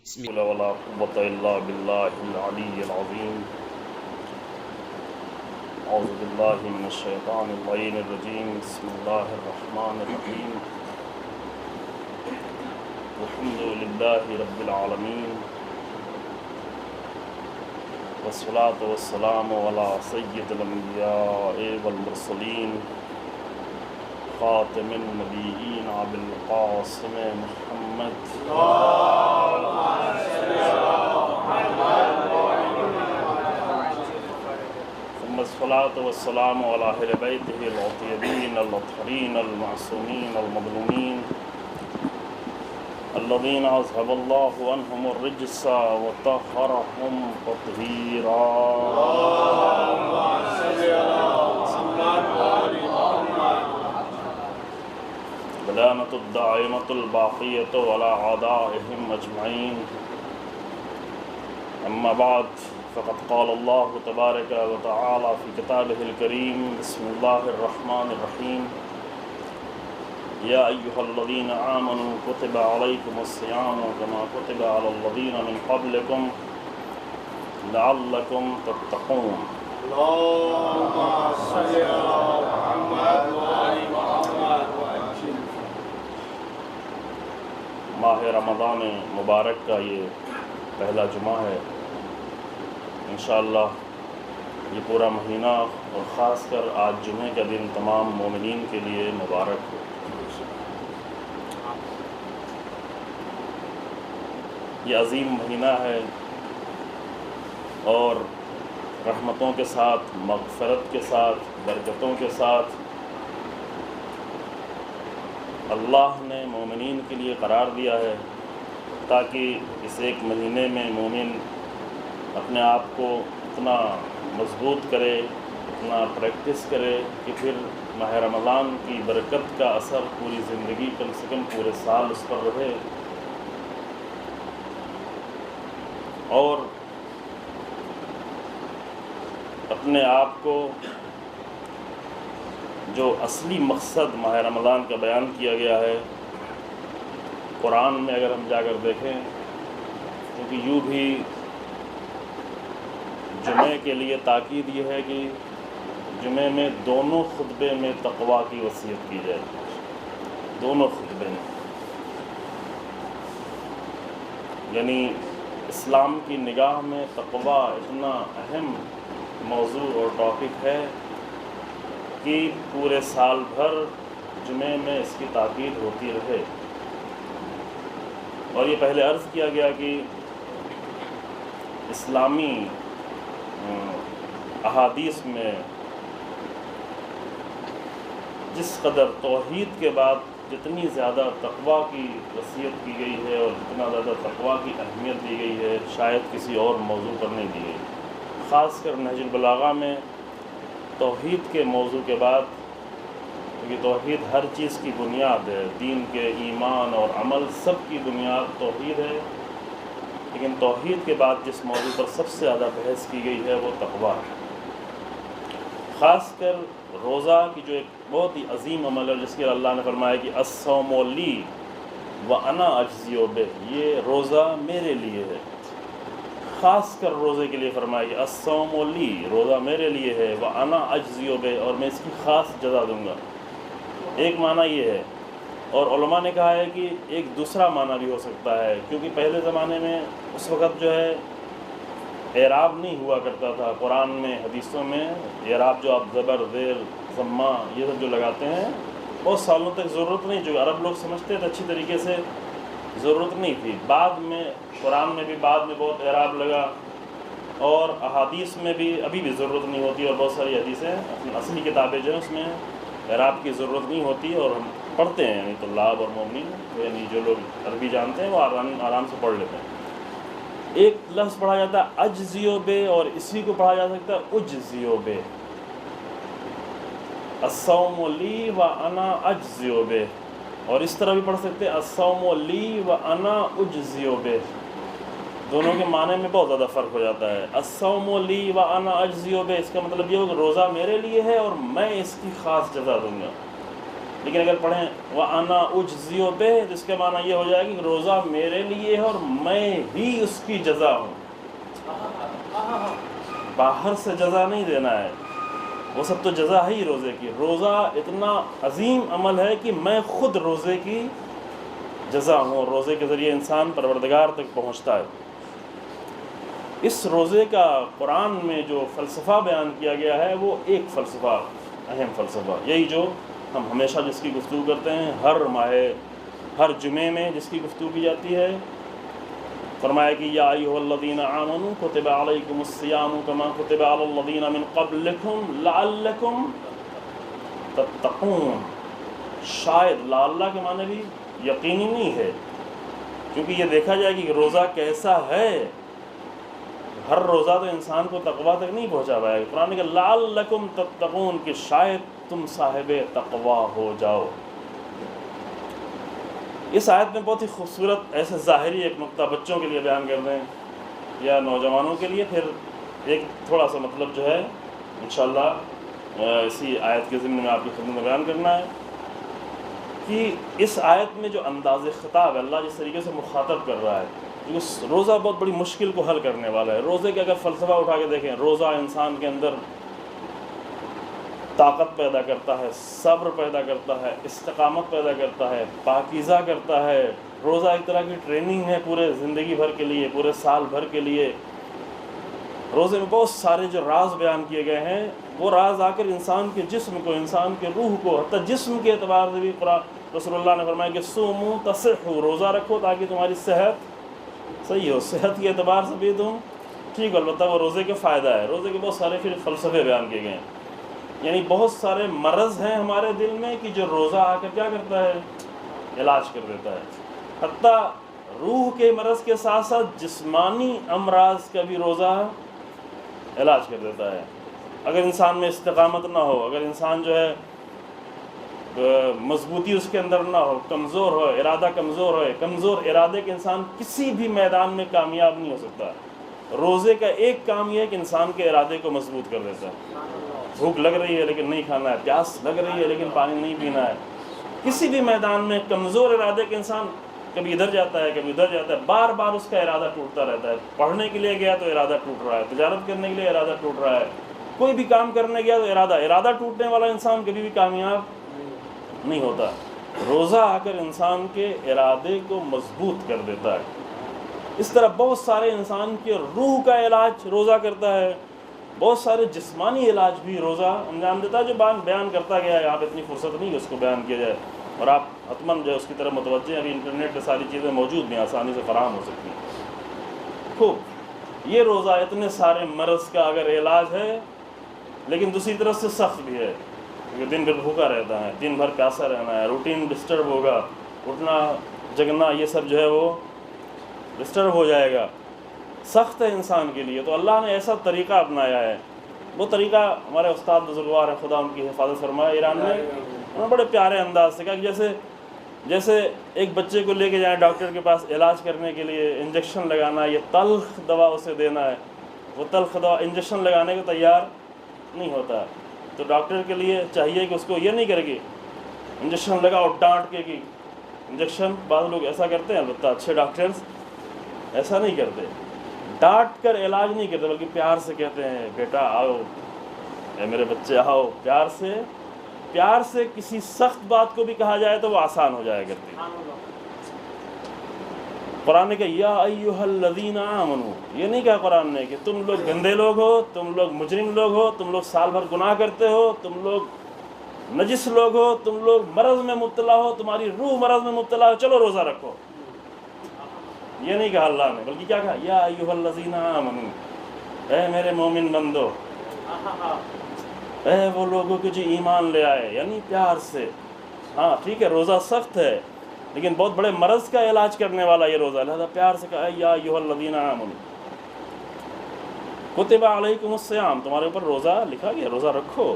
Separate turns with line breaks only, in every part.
بسم الله ولا قوة إلا بالله العلي العظيم. أعوذ بالله من الشيطان اللعين الرجيم. بسم الله الرحمن الرحيم. الحمد لله رب العالمين، والصلاة والسلام على سيد الأنبياء والمرسلين خاتم النبيين أبي القاسم محمد ثم الصلاة والسلام على أهل بيته الطيبين الأطهرين المعصومين المظلومين الذين أذهب الله عنهم الرجس وطهرهم تطهيرا. بلانة الدائمة الباقية على أعدائهم أجمعين. أما بعد، فقد قال الله تبارك وتعالى في كتابه الكريم: بسم الله الرحمن الرحيم. يا أيها الذين آمنوا كتب عليكم الصيام كما كتب على الذين من قبلكم لعلكم تتقون.
اللهم صل على محمد وآل محمد.
ماہ رمضان مبارک کا یہ پہلا جمعہ ہے. انشاءاللہ یہ پورا مہینہ اور خاص کر آج جمعے کا دن تمام مومنین کے لیے مبارک ہو. یہ عظیم مہینہ ہے اور رحمتوں کے ساتھ، مغفرت کے ساتھ، برکتوں کے ساتھ اللہ نے مومنین کے لیے قرار دیا ہے، تاکہ اس ایک مہینے میں مومن اپنے آپ کو اتنا مضبوط کرے، اتنا پریکٹس کرے کہ پھر ماہ رمضان کی برکت کا اثر پوری زندگی، کم سے کم پورے سال اس پر رہے. اور اپنے آپ کو جو اصلی مقصد ماہ رمضان کا بیان کیا گیا ہے قرآن میں، اگر ہم جا کر دیکھیں، کیونکہ یوں بھی جمعے کے لیے تاکید یہ ہے کہ جمعے میں دونوں خطبے میں تقویٰ کی وصیت کی جائے. دونوں خطبے میں، یعنی اسلام کی نگاہ میں تقویٰ اتنا اہم موضوع اور ٹاپک ہے کہ پورے سال بھر جمعے میں اس کی تاکید ہوتی رہے. اور یہ پہلے عرض کیا گیا کہ اسلامی احادیث میں جس قدر توحید کے بعد جتنی زیادہ تقویٰ کی وصیت کی گئی ہے اور جتنا زیادہ تقویٰ کی اہمیت دی گئی ہے، شاید کسی اور موضوع پر نہیں دی گئی. خاص کر نہج البلاغہ میں توحید کے موضوع کے بعد، کیونکہ توحید ہر چیز کی بنیاد ہے، دین کے ایمان اور عمل سب کی بنیاد توحید ہے، لیکن توحید کے بعد جس موضوع پر سب سے زیادہ بحث کی گئی ہے وہ تقویٰ ہے. خاص کر روزہ کی جو ایک بہت ہی عظیم عمل ہے، جس کے اللہ نے فرمایا کہ الصوم لی وانا اجزی بہ، یہ روزہ میرے لیے ہے. خاص کر روزے کے لیے فرمایا کہ الصوم لی، روزہ میرے لیے ہے، وانا اجزی بہ، اور میں اس کی خاص جزا دوں گا. ایک معنی یہ ہے. اور علماء نے کہا ہے کہ ایک دوسرا معنی بھی ہو سکتا ہے، کیونکہ پہلے زمانے میں اس وقت جو ہے اعراب نہیں ہوا کرتا تھا. قرآن میں، حدیثوں میں اعراب جو آپ زبر، زیر، ضمہ یہ سب جو لگاتے ہیں، بہت سالوں تک ضرورت نہیں، جو عرب لوگ سمجھتے تھے اچھی طریقے سے، ضرورت نہیں تھی. بعد میں قرآن میں بھی بعد میں بہت اعراب لگا، اور احادیث میں بھی ابھی بھی ضرورت نہیں ہوتی، اور بہت ساری حدیثیں اصلی کتابیں جو ہیں اس میں اعراب کی ضرورت نہیں ہوتی، اور ہم پڑھتے ہیں، یعنی طلاب اور مومنین، یعنی جو لوگ عربی جانتے ہیں وہ آرام سے پڑھ لیتے ہیں. ایک لفظ پڑھا جاتا ہے اجزیو بے، اور اسی کو پڑھا جا سکتا ہے اجزیو بے. الصوم لی وانا اجزیو بے، اور اس طرح بھی پڑھ سکتے ہیں الصوم لی وانا اجزیو بے. دونوں کے معنی میں بہت زیادہ فرق ہو جاتا ہے. الصوم لی وانا اجزیو بے، اس کا مطلب یہ ہو کہ روزہ میرے لیے ہے اور میں اس کی خاص جزا دوں گا. لیکن اگر پڑھیں وَأَنَا أُجْزِئُ بِهِ تو اس کا معنی یہ ہو جائے کہ روزہ میرے لیے ہے اور میں ہی اس کی جزا ہوں، باہر سے جزا نہیں دینا ہے، وہ سب تو جزا ہے ہی روزے کی۔ روزہ اتنا عظیم عمل ہے کہ میں خود روزے کی جزا ہوں، اور روزے کے ذریعے انسان پروردگار تک پہنچتا ہے۔ اس روزے کا قرآن میں جو فلسفہ بیان کیا گیا ہے وہ ایک فلسفہ، اہم فلسفہ، یہی جو ہم ہمیشہ جس کی گفتگو کرتے ہیں، ہر ماہ ہر جمعے میں جس کی گفتگو کی جاتی ہے۔ فرمایا کہ یا ایھا الذین آمنوا کتب علیکم الصیام کما کتب علی الذین من قبلکم لعلکم تتقون۔ شاید، لعل کے معنی بھی یقینی نہیں ہے، کیونکہ یہ دیکھا جائے کہ روزہ کیسا ہے، ہر روزہ تو انسان کو تقویٰ تک نہیں پہنچا پائے گا۔ قرآن نے کہا لعلکم تتقون، کہ شاید تم صاحب تقویٰ ہو جاؤ۔ اس آیت میں بہت ہی خوبصورت ایسے ظاہری ایک نقطہ بچوں کے لیے بیان کر دیں یا نوجوانوں کے لیے، پھر ایک تھوڑا سا مطلب جو ہے انشاءاللہ اسی آیت کے ضمن میں آپ کی خدمت میں بیان کرنا ہے کہ اس آیت میں جو انداز خطاب ہے، اللہ جس طریقے سے مخاطب کر رہا ہے، کیونکہ روزہ بہت بڑی مشکل کو حل کرنے والا ہے۔ روزے کے اگر فلسفہ اٹھا کے دیکھیں، روزہ انسان کے اندر طاقت پیدا کرتا ہے، صبر پیدا کرتا ہے، استقامت پیدا کرتا ہے، پاکیزہ کرتا ہے۔ روزہ ایک طرح کی ٹریننگ ہے پورے زندگی بھر کے لیے، پورے سال بھر کے لیے۔ روزے میں بہت سارے جو راز بیان کیے گئے ہیں، وہ راز آ کر انسان کے جسم کو، انسان کے روح کو، حتیٰ جسم کے اعتبار سے بھی رسول اللہ نے فرمایا کہ صوموا تصحوا، روزہ رکھو تاکہ تمہاری صحت صحیح ہو، صحت کے اعتبار سے بھی تم ٹھیک ہو۔ البتہ وہ روزے کے فائدہ ہے، روزے کے بہت سارے پھر فلسفے بیان کیے گئے ہیں، یعنی بہت سارے مرض ہیں ہمارے دل میں کہ جو روزہ آ کر کیا کرتا ہے، علاج کر دیتا ہے۔ حتیٰ روح کے مرض کے ساتھ ساتھ جسمانی امراض کا بھی روزہ علاج کر دیتا ہے۔ اگر انسان میں استقامت نہ ہو، اگر انسان جو ہے مضبوطی اس کے اندر نہ ہو، کمزور ہو، ارادہ کمزور ہو، کمزور ارادے کے انسان کسی بھی میدان میں کامیاب نہیں ہو سکتا۔ روزے کا ایک کام یہ ہے کہ انسان کے ارادے کو مضبوط کر دیتا ہے۔ بھوک لگ رہی ہے لیکن نہیں کھانا ہے، پیاس لگ رہی ہے لیکن پانی نہیں پینا ہے۔ کسی بھی میدان میں کمزور ارادے کے انسان کبھی ادھر جاتا ہے کبھی ادھر جاتا ہے، بار بار اس کا ارادہ ٹوٹتا رہتا ہے۔ پڑھنے کے لیے گیا تو ارادہ ٹوٹ رہا ہے، تجارت کرنے کے لیے ارادہ ٹوٹ رہا ہے، کوئی بھی کام کرنے گیا تو ارادہ ٹوٹنے والا انسان کبھی بھی کامیاب نہیں ہوتا۔ روزہ آ کر انسان کے ارادے کو مضبوط کر دیتا ہے۔ اس طرح بہت سارے انسان کے روح کا علاج روزہ کرتا ہے، بہت سارے جسمانی علاج بھی روزہ انجام دیتا ہے، جو بیان کرتا گیا ہے۔ یہاں پہ اتنی فرصت نہیں کہ اس کو بیان کیا جائے، اور آپ حتماً جو ہے اس کی طرف متوجہ ہیں، ابھی انٹرنیٹ پہ ساری چیزیں موجود بھی آسانی سے فراہم ہو سکتی ہیں۔ خوب، یہ روزہ اتنے سارے مرض کا اگر علاج ہے، لیکن دوسری طرف سے سخت بھی ہے، کیونکہ دن بھر بھوکا رہتا ہے، دن بھر پیاسا رہنا ہے، روٹین ڈسٹرب ہوگا، اٹھنا جگنا یہ سب جو ہے وہ ڈسٹرب ہو جائے گا، سخت ہے انسان کے لیے۔ تو اللہ نے ایسا طریقہ اپنایا ہے، وہ طریقہ ہمارے استاد بزرگوار ہیں، خدا ان کی حفاظت فرمائے، ایران میں انہوں نے بڑے پیارے انداز سے کہا کہ جیسے ایک بچے کو لے کے جائیں ڈاکٹر کے پاس علاج کرنے کے لیے، انجیکشن لگانا، یہ تلخ دوا اسے دینا ہے، وہ تلخ دوا انجیکشن لگانے کو تیار نہیں ہوتا، تو ڈاکٹر کے لیے چاہیے کہ اس کو یہ نہیں کرے گی انجیکشن لگاؤ ڈانٹ کے کہ انجیکشن، بعض لوگ ایسا کرتے ہیں، البتہ اچھے ڈاکٹرز ایسا نہیں کرتے، ڈانٹ کر علاج نہیں کرتے، بلکہ پیار سے کہتے ہیں بیٹا آؤ، اے میرے بچے آؤ، پیار سے کسی سخت بات کو بھی کہا جائے تو وہ آسان ہو جایا کرتی ہے۔ قرآن نے کہا یا ایھا الذین آمنوا، یہ نہیں کہا قرآن نے کہ تم لوگ گندے لوگ ہو، تم لوگ مجرم لوگ ہو، تم لوگ سال بھر گناہ کرتے ہو، تم لوگ نجس لوگ ہو، تم لوگ مرض میں مبتلا ہو، تمہاری روح مرض میں مبتلا ہو، چلو روزہ رکھو۔ یہ نہیں کہا اللہ نے، بلکہ کیا کہا یا ایھا الذین آمنوا، اے میرے مومن بندو، اے وہ لوگوں کے جو ایمان لے آئے، یعنی پیار سے۔ ہاں ٹھیک ہے، روزہ سخت ہے لیکن بہت بڑے مرض کا علاج کرنے والا یہ روزہ، لہذا پیار سے کہا یا ایھا الذین آمنوا کتب علیکم الصیام، تمہارے اوپر روزہ لکھا گیا، روزہ رکھو۔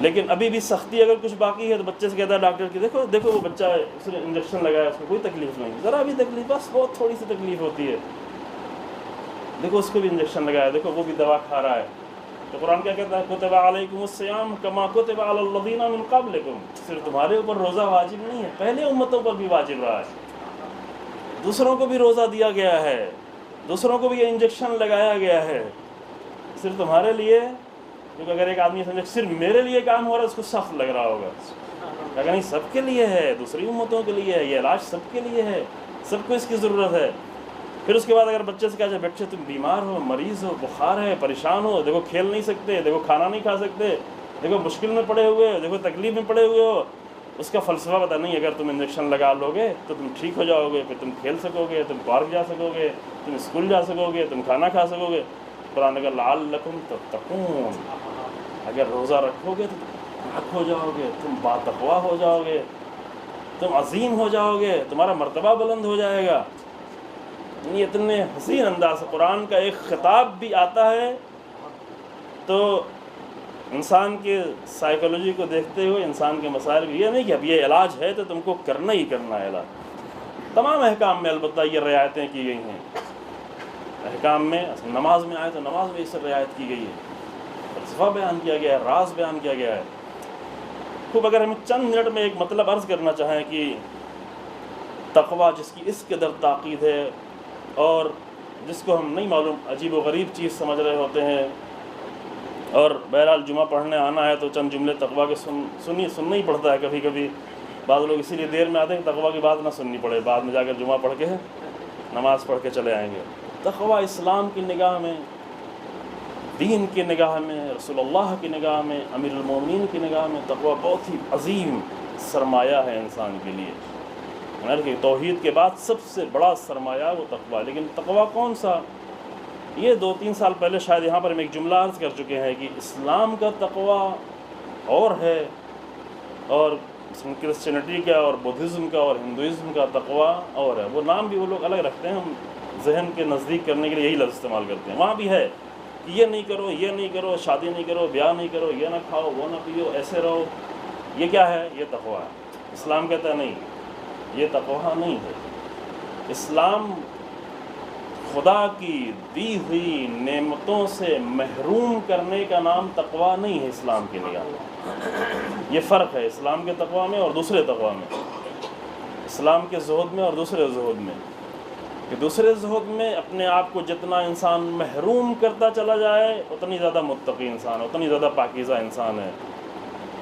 لیکن ابھی بھی سختی اگر کچھ باقی ہے تو بچے سے کہتا ہے ڈاکٹر کی دیکھو وہ بچہ ہے، اس نے انجیکشن لگایا، اس کو کوئی تکلیف نہیں، ذرا بھی تکلیف، بس بہت تھوڑی سی تکلیف ہوتی ہے، دیکھو اس کو بھی انجیکشن لگایا، دیکھو وہ بھی دوا کھا رہا ہے، تو قرآن کیا کہتا ہے؟ کتب علیکم الصیام کما کتب علی الذین من قبلکم، صرف تمہارے اوپر روزہ واجب نہیں ہے، پہلے امتوں پر بھی واجب رہا ہے، دوسروں کو بھی روزہ دیا گیا ہے، دوسروں کو بھی یہ انجیکشن لگایا گیا ہے، صرف تمہارے لیے، کیونکہ اگر ایک آدمی سمجھے صرف میرے لیے کام ہو رہا ہے اس کو سخت لگ رہا ہوگا، اگر نہیں سب کے لیے ہے، دوسری امتوں کے لیے ہے، یہ علاج سب کے لیے ہے، سب کو اس کی ضرورت ہے۔ پھر اس کے بعد اگر بچے سے کہا جائے بچے تم بیمار ہو، مریض ہو، بخار ہے، پریشان ہو، دیکھو کھیل نہیں سکتے، دیکھو کھانا نہیں کھا سکتے، دیکھو مشکل میں پڑے ہوئے ہو، دیکھو تکلیف میں پڑے ہوئے ہو، اس کا فلسفہ پتہ نہیں، اگر تم انجیکشن لگا لو گے تو تم ٹھیک ہو جاؤ گے، پھر تم کھیل سکو گے، تم پارک جا سکو گے، تم اسکول جا سکو گے، تم کھانا کھا سکو گے۔ قرآن نے کہا لعلکم تتقون، اگر روزہ رکھو گے تو تم پاک ہو جاؤ گے، تم باتقوا ہو جاؤ گے، تم عظیم ہو جاؤ گے، تمہارا مرتبہ بلند ہو جائے گا۔ یعنی اتنے حسین انداز سے قرآن کا ایک خطاب بھی آتا ہے تو انسان کے سائیکالوجی کو دیکھتے ہوئے انسان کے مسائل بھی، یہ نہیں کہ اب یہ علاج ہے تو تم کو کرنا ہی کرنا ہے علاج، تمام احکام میں البتہ یہ رعایتیں کی گئی ہیں، احکام میں نماز میں آئے تو نماز میں اس سے رعایت کی گئی ہے، فلسفہ بیان کیا گیا ہے، راز بیان کیا گیا ہے۔ خوب اگر ہم چند منٹ میں ایک مطلب عرض کرنا چاہیں کہ تقویٰ جس کی اس قدر تاکید ہے اور جس کو ہم نہیں معلوم عجیب و غریب چیز سمجھ رہے ہوتے ہیں، اور بہرحال جمعہ پڑھنے آنا ہے تو چند جملے تقویٰ کے سننا ہی پڑتا ہے کبھی کبھی، بعض لوگ اسی لیے دیر میں آتے ہیں کہ تقویٰ کی بات نہ سننی پڑے، بعد میں جا کر جمعہ پڑھ کے نماز پڑھ کے چلے آئیں گے۔ تقویٰ اسلام کی نگاہ میں، دین کی نگاہ میں، رسول اللہ کی نگاہ میں، امیر المومنین کی نگاہ میں تقویٰ بہت ہی عظیم سرمایہ ہے انسان کے لیے، کہ توحید کے بعد سب سے بڑا سرمایہ وہ تقویٰ۔ لیکن تقویٰ کون سا؟ یہ 2-3 سال پہلے شاید یہاں پر ہم ایک جملہ عرض کر چکے ہیں کہ اسلام کا تقویٰ اور ہے، اور کرسچینٹی کا اور بدھزم کا اور ہندوازم کا تقویٰ اور ہے۔ وہ نام بھی وہ لوگ الگ رکھتے ہیں، ہم ذہن کے نزدیک کرنے کے لیے یہی لفظ استعمال کرتے ہیں۔ وہاں بھی ہے کہ یہ نہیں کرو، یہ نہیں کرو، شادی نہیں کرو، بیاہ نہیں کرو، یہ نہ کھاؤ، وہ نہ پیو، ایسے رہو، یہ کیا ہے؟ یہ تقویٰ ہے۔ اسلام کہتا ہے نہیں، یہ تقویٰ نہیں ہے۔ اسلام خدا کی دی ہوئی نعمتوں سے محروم کرنے کا نام تقویٰ نہیں ہے اسلام کی نگاہ میں۔ یہ فرق ہے اسلام کے تقویٰ میں اور دوسرے تقویٰ میں، اسلام کے زہد میں اور دوسرے زہد میں، کہ دوسرے زہد میں اپنے آپ کو جتنا انسان محروم کرتا چلا جائے اتنی زیادہ متقی انسان ہے، اتنی زیادہ پاکیزہ انسان ہے۔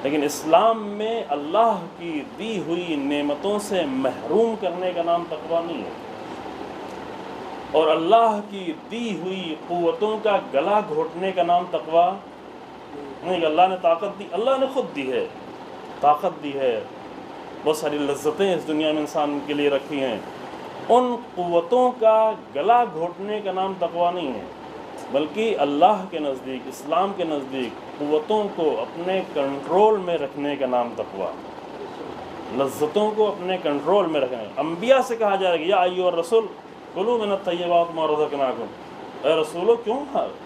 لیکن اسلام میں اللہ کی دی ہوئی نعمتوں سے محروم کرنے کا نام تقویٰ نہیں ہے، اور اللہ کی دی ہوئی قوتوں کا گلا گھونٹنے کا نام تقویٰ نہیں۔ اللہ نے طاقت دی، اللہ نے خود دی ہے، طاقت دی ہے، بہت ساری لذتیں اس دنیا میں انسان کے لیے رکھی ہیں، ان قوتوں کا گلا گھونٹنے کا نام تقویٰ نہیں ہے، بلکہ اللہ کے نزدیک، اسلام کے نزدیک قوتوں کو اپنے کنٹرول میں رکھنے کا نام تقویٰ، لذتوں کو اپنے کنٹرول میں رکھنے۔ انبیاء سے کہا جائے گا یا ایھا الرسول کلوا من الطیبات ما رزقناکم، اے رسولو کیوں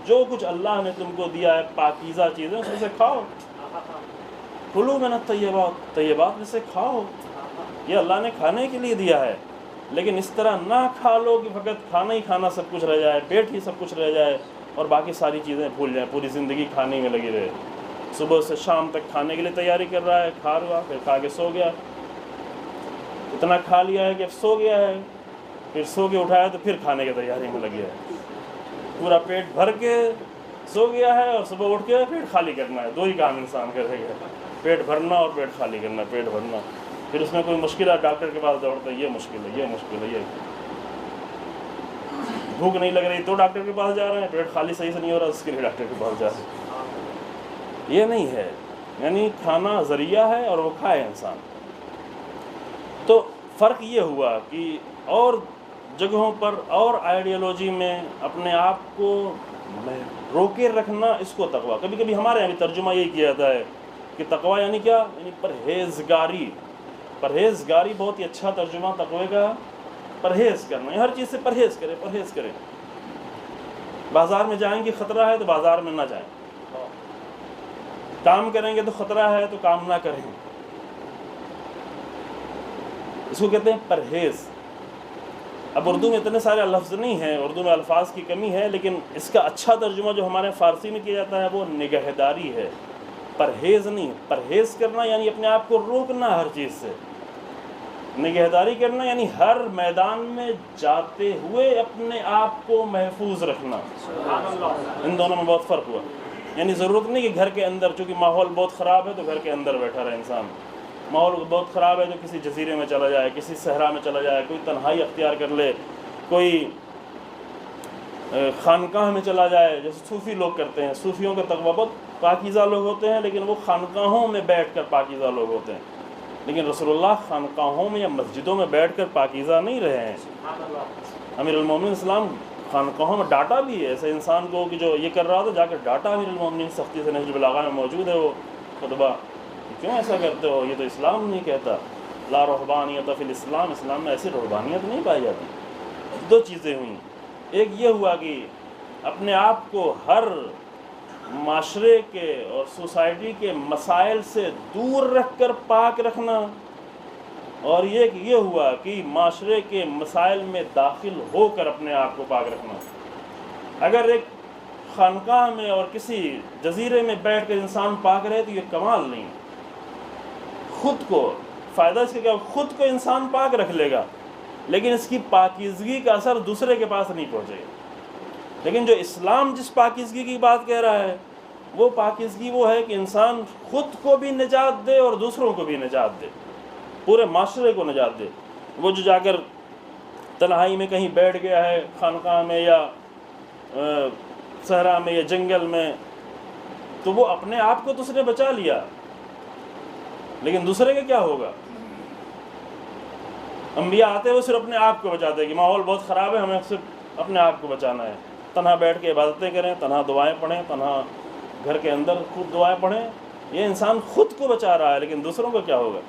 جو کچھ اللہ نے تم کو دیا ہے پاکیزہ چیزیں اس میں سے کھاؤ، کلوا من الطیبات، طیبات میں سے کھاؤ، یہ اللہ نے کھانے کے لیے دیا ہے، لیکن اس طرح نہ کھا لو کہ فقط کھانا ہی کھانا سب کچھ رہ جائے، پیٹ ہی سب کچھ رہ جائے اور باقی ساری چیزیں بھول جائیں، پوری زندگی کھانے میں لگی رہے، صبح سے شام تک کھانے کے لیے تیاری کر رہا ہے، کھا رہا، پھر کھا کے سو گیا، اتنا کھا لیا ہے کہ اب سو گیا ہے، پھر سو کے اٹھایا تو پھر کھانے کی تیاری میں لگ گیا ہے، پورا پیٹ بھر کے سو گیا ہے اور صبح اٹھ کے پیٹ خالی کرنا ہے، دو ہی کام انسان کرے گا، پیٹ بھرنا اور پیٹ خالی کرنا، پیٹ بھرنا، پھر اس میں کوئی مشکل ہے ڈاکٹر کے پاس دوڑتا ہے، یہ مشکل ہے، یہ مشکل ہے، یہ بھوک نہیں لگ رہی تو ڈاکٹر کے پاس جا رہے ہیں، پیٹ خالی صحیح سے نہیں ہو رہا اس کے لیے ڈاکٹر کے پاس جا رہے ہیں، یہ نہیں ہے، یعنی کھانا ذریعہ ہے اور وہ کھائے انسان۔ تو فرق یہ ہوا کہ اور جگہوں پر اور آئیڈیالوجی میں اپنے آپ کو روکے رکھنا، اس کو تقویٰ، کبھی کبھی ہمارے یہاں بھی ترجمہ یہی کیا جاتا ہے کہ تقویٰ یعنی کیا، یعنی پرہیزگاری، پرہیزگاری بہت ہی اچھا ترجمہ تقوی کا، پرہیز کرنا، ہر چیز سے پرہیز کریں، پرہیز کریں، بازار میں جائیں گے خطرہ ہے تو بازار میں نہ جائیں، کام کریں گے تو خطرہ ہے تو کام نہ کریں، اس کو کہتے ہیں پرہیز۔ اب اردو میں اتنے سارے لفظ نہیں ہیں، اردو میں الفاظ کی کمی ہے، لیکن اس کا اچھا ترجمہ جو ہمارے فارسی میں کیا جاتا ہے وہ نگہداری ہے، پرہیز نہیں۔ پرہیز کرنا یعنی اپنے آپ کو روکنا ہر چیز سے، نگہداری کرنا یعنی ہر میدان میں جاتے ہوئے اپنے آپ کو محفوظ رکھنا۔ ان دونوں میں بہت فرق ہوا۔ یعنی ضرورت نہیں کہ گھر کے اندر، چونکہ ماحول بہت خراب ہے تو گھر کے اندر بیٹھا رہے انسان، ماحول بہت خراب ہے تو کسی جزیرے میں چلا جائے، کسی صحرا میں چلا جائے، کوئی تنہائی اختیار کر لے، کوئی خانقاہ میں چلا جائے، جیسے صوفی لوگ کرتے ہیں۔ صوفیوں کا تقویٰ بہت پاکیزہ لوگ ہوتے ہیں، لیکن وہ خانقاہوں میں بیٹھ کر پاکیزہ لوگ ہوتے ہیں، لیکن رسول اللہ خانقاہوں میں یا مسجدوں میں بیٹھ کر پاکیزہ نہیں رہے ہیں۔ امیر المومنین اسلام خانقاہوں میں ڈاٹا بھی ہے ایسے انسان کو کہ جو یہ کر رہا تھا، جا کر ڈاٹا امیر المومنین سختی سے، نہج البلاغہ میں موجود ہے وہ خطبہ، کیوں ایسا کرتے ہو، یہ تو اسلام نہیں کہتا، لا رہبانیت فی الاسلام، اسلام میں ایسی رہبانیت نہیں پائی جاتی۔ دو چیزیں ہوئیں، ایک یہ ہوا کہ اپنے آپ کو ہر معاشرے کے اور سوسائٹی کے مسائل سے دور رکھ کر پاک رکھنا، اور یہ ہوا کہ معاشرے کے مسائل میں داخل ہو کر اپنے آپ کو پاک رکھنا۔ اگر ایک خانقاہ میں اور کسی جزیرے میں بیٹھ کر انسان پاک رہے تو یہ کمال نہیں۔ خود کو فائدہ اس کا کیا، خود کو انسان پاک رکھ لے گا، لیکن اس کی پاکیزگی کا اثر دوسرے کے پاس نہیں پہنچے گا۔ لیکن جو اسلام جس پاکیزگی کی بات کہہ رہا ہے، وہ پاکیزگی وہ ہے کہ انسان خود کو بھی نجات دے اور دوسروں کو بھی نجات دے، پورے معاشرے کو نجات دے۔ وہ جو جا کر تنہائی میں کہیں بیٹھ گیا ہے، خانقاہ میں یا صحرا میں یا جنگل میں، تو وہ اپنے آپ کو تو اس نے بچا لیا، لیکن دوسرے کا کیا ہوگا؟ انبیاء آتے وہ صرف اپنے آپ کو بچاتے ہیں کہ ماحول بہت خراب ہے، ہمیں صرف اپنے آپ کو بچانا ہے، تنہا بیٹھ کے عبادتیں کریں، تنہا دعائیں پڑھیں، تنہا گھر کے اندر خود دعائیں پڑھیں۔ یہ انسان خود کو بچا رہا ہے، لیکن دوسروں کا کیا ہوگا؟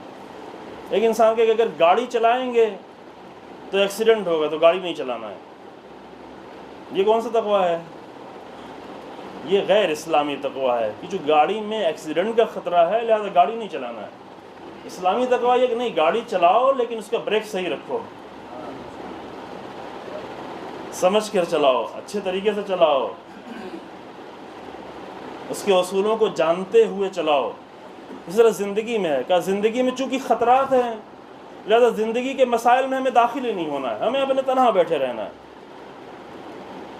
ایک انسان کے اگر گاڑی چلائیں گے تو ایکسیڈنٹ ہوگا تو گاڑی نہیں چلانا ہے، یہ کون سا تقویٰ ہے؟ یہ غیر اسلامی تقویٰ ہے کہ جو گاڑی میں ایکسیڈنٹ کا خطرہ ہے لہذا گاڑی نہیں چلانا ہے۔ اسلامی تقویٰ یہ کہ نہیں، گاڑی چلاؤ لیکن اس کا بریک صحیح رکھو، سمجھ کر چلاؤ، اچھے طریقے سے چلاؤ، اس کے اصولوں کو جانتے ہوئے چلاؤ۔ اس طرح زندگی میں ہے کہ زندگی میں چونکہ خطرات ہیں لہذا زندگی کے مسائل میں ہمیں داخل ہی نہیں ہونا ہے، ہمیں اپنے تنہا بیٹھے رہنا ہے۔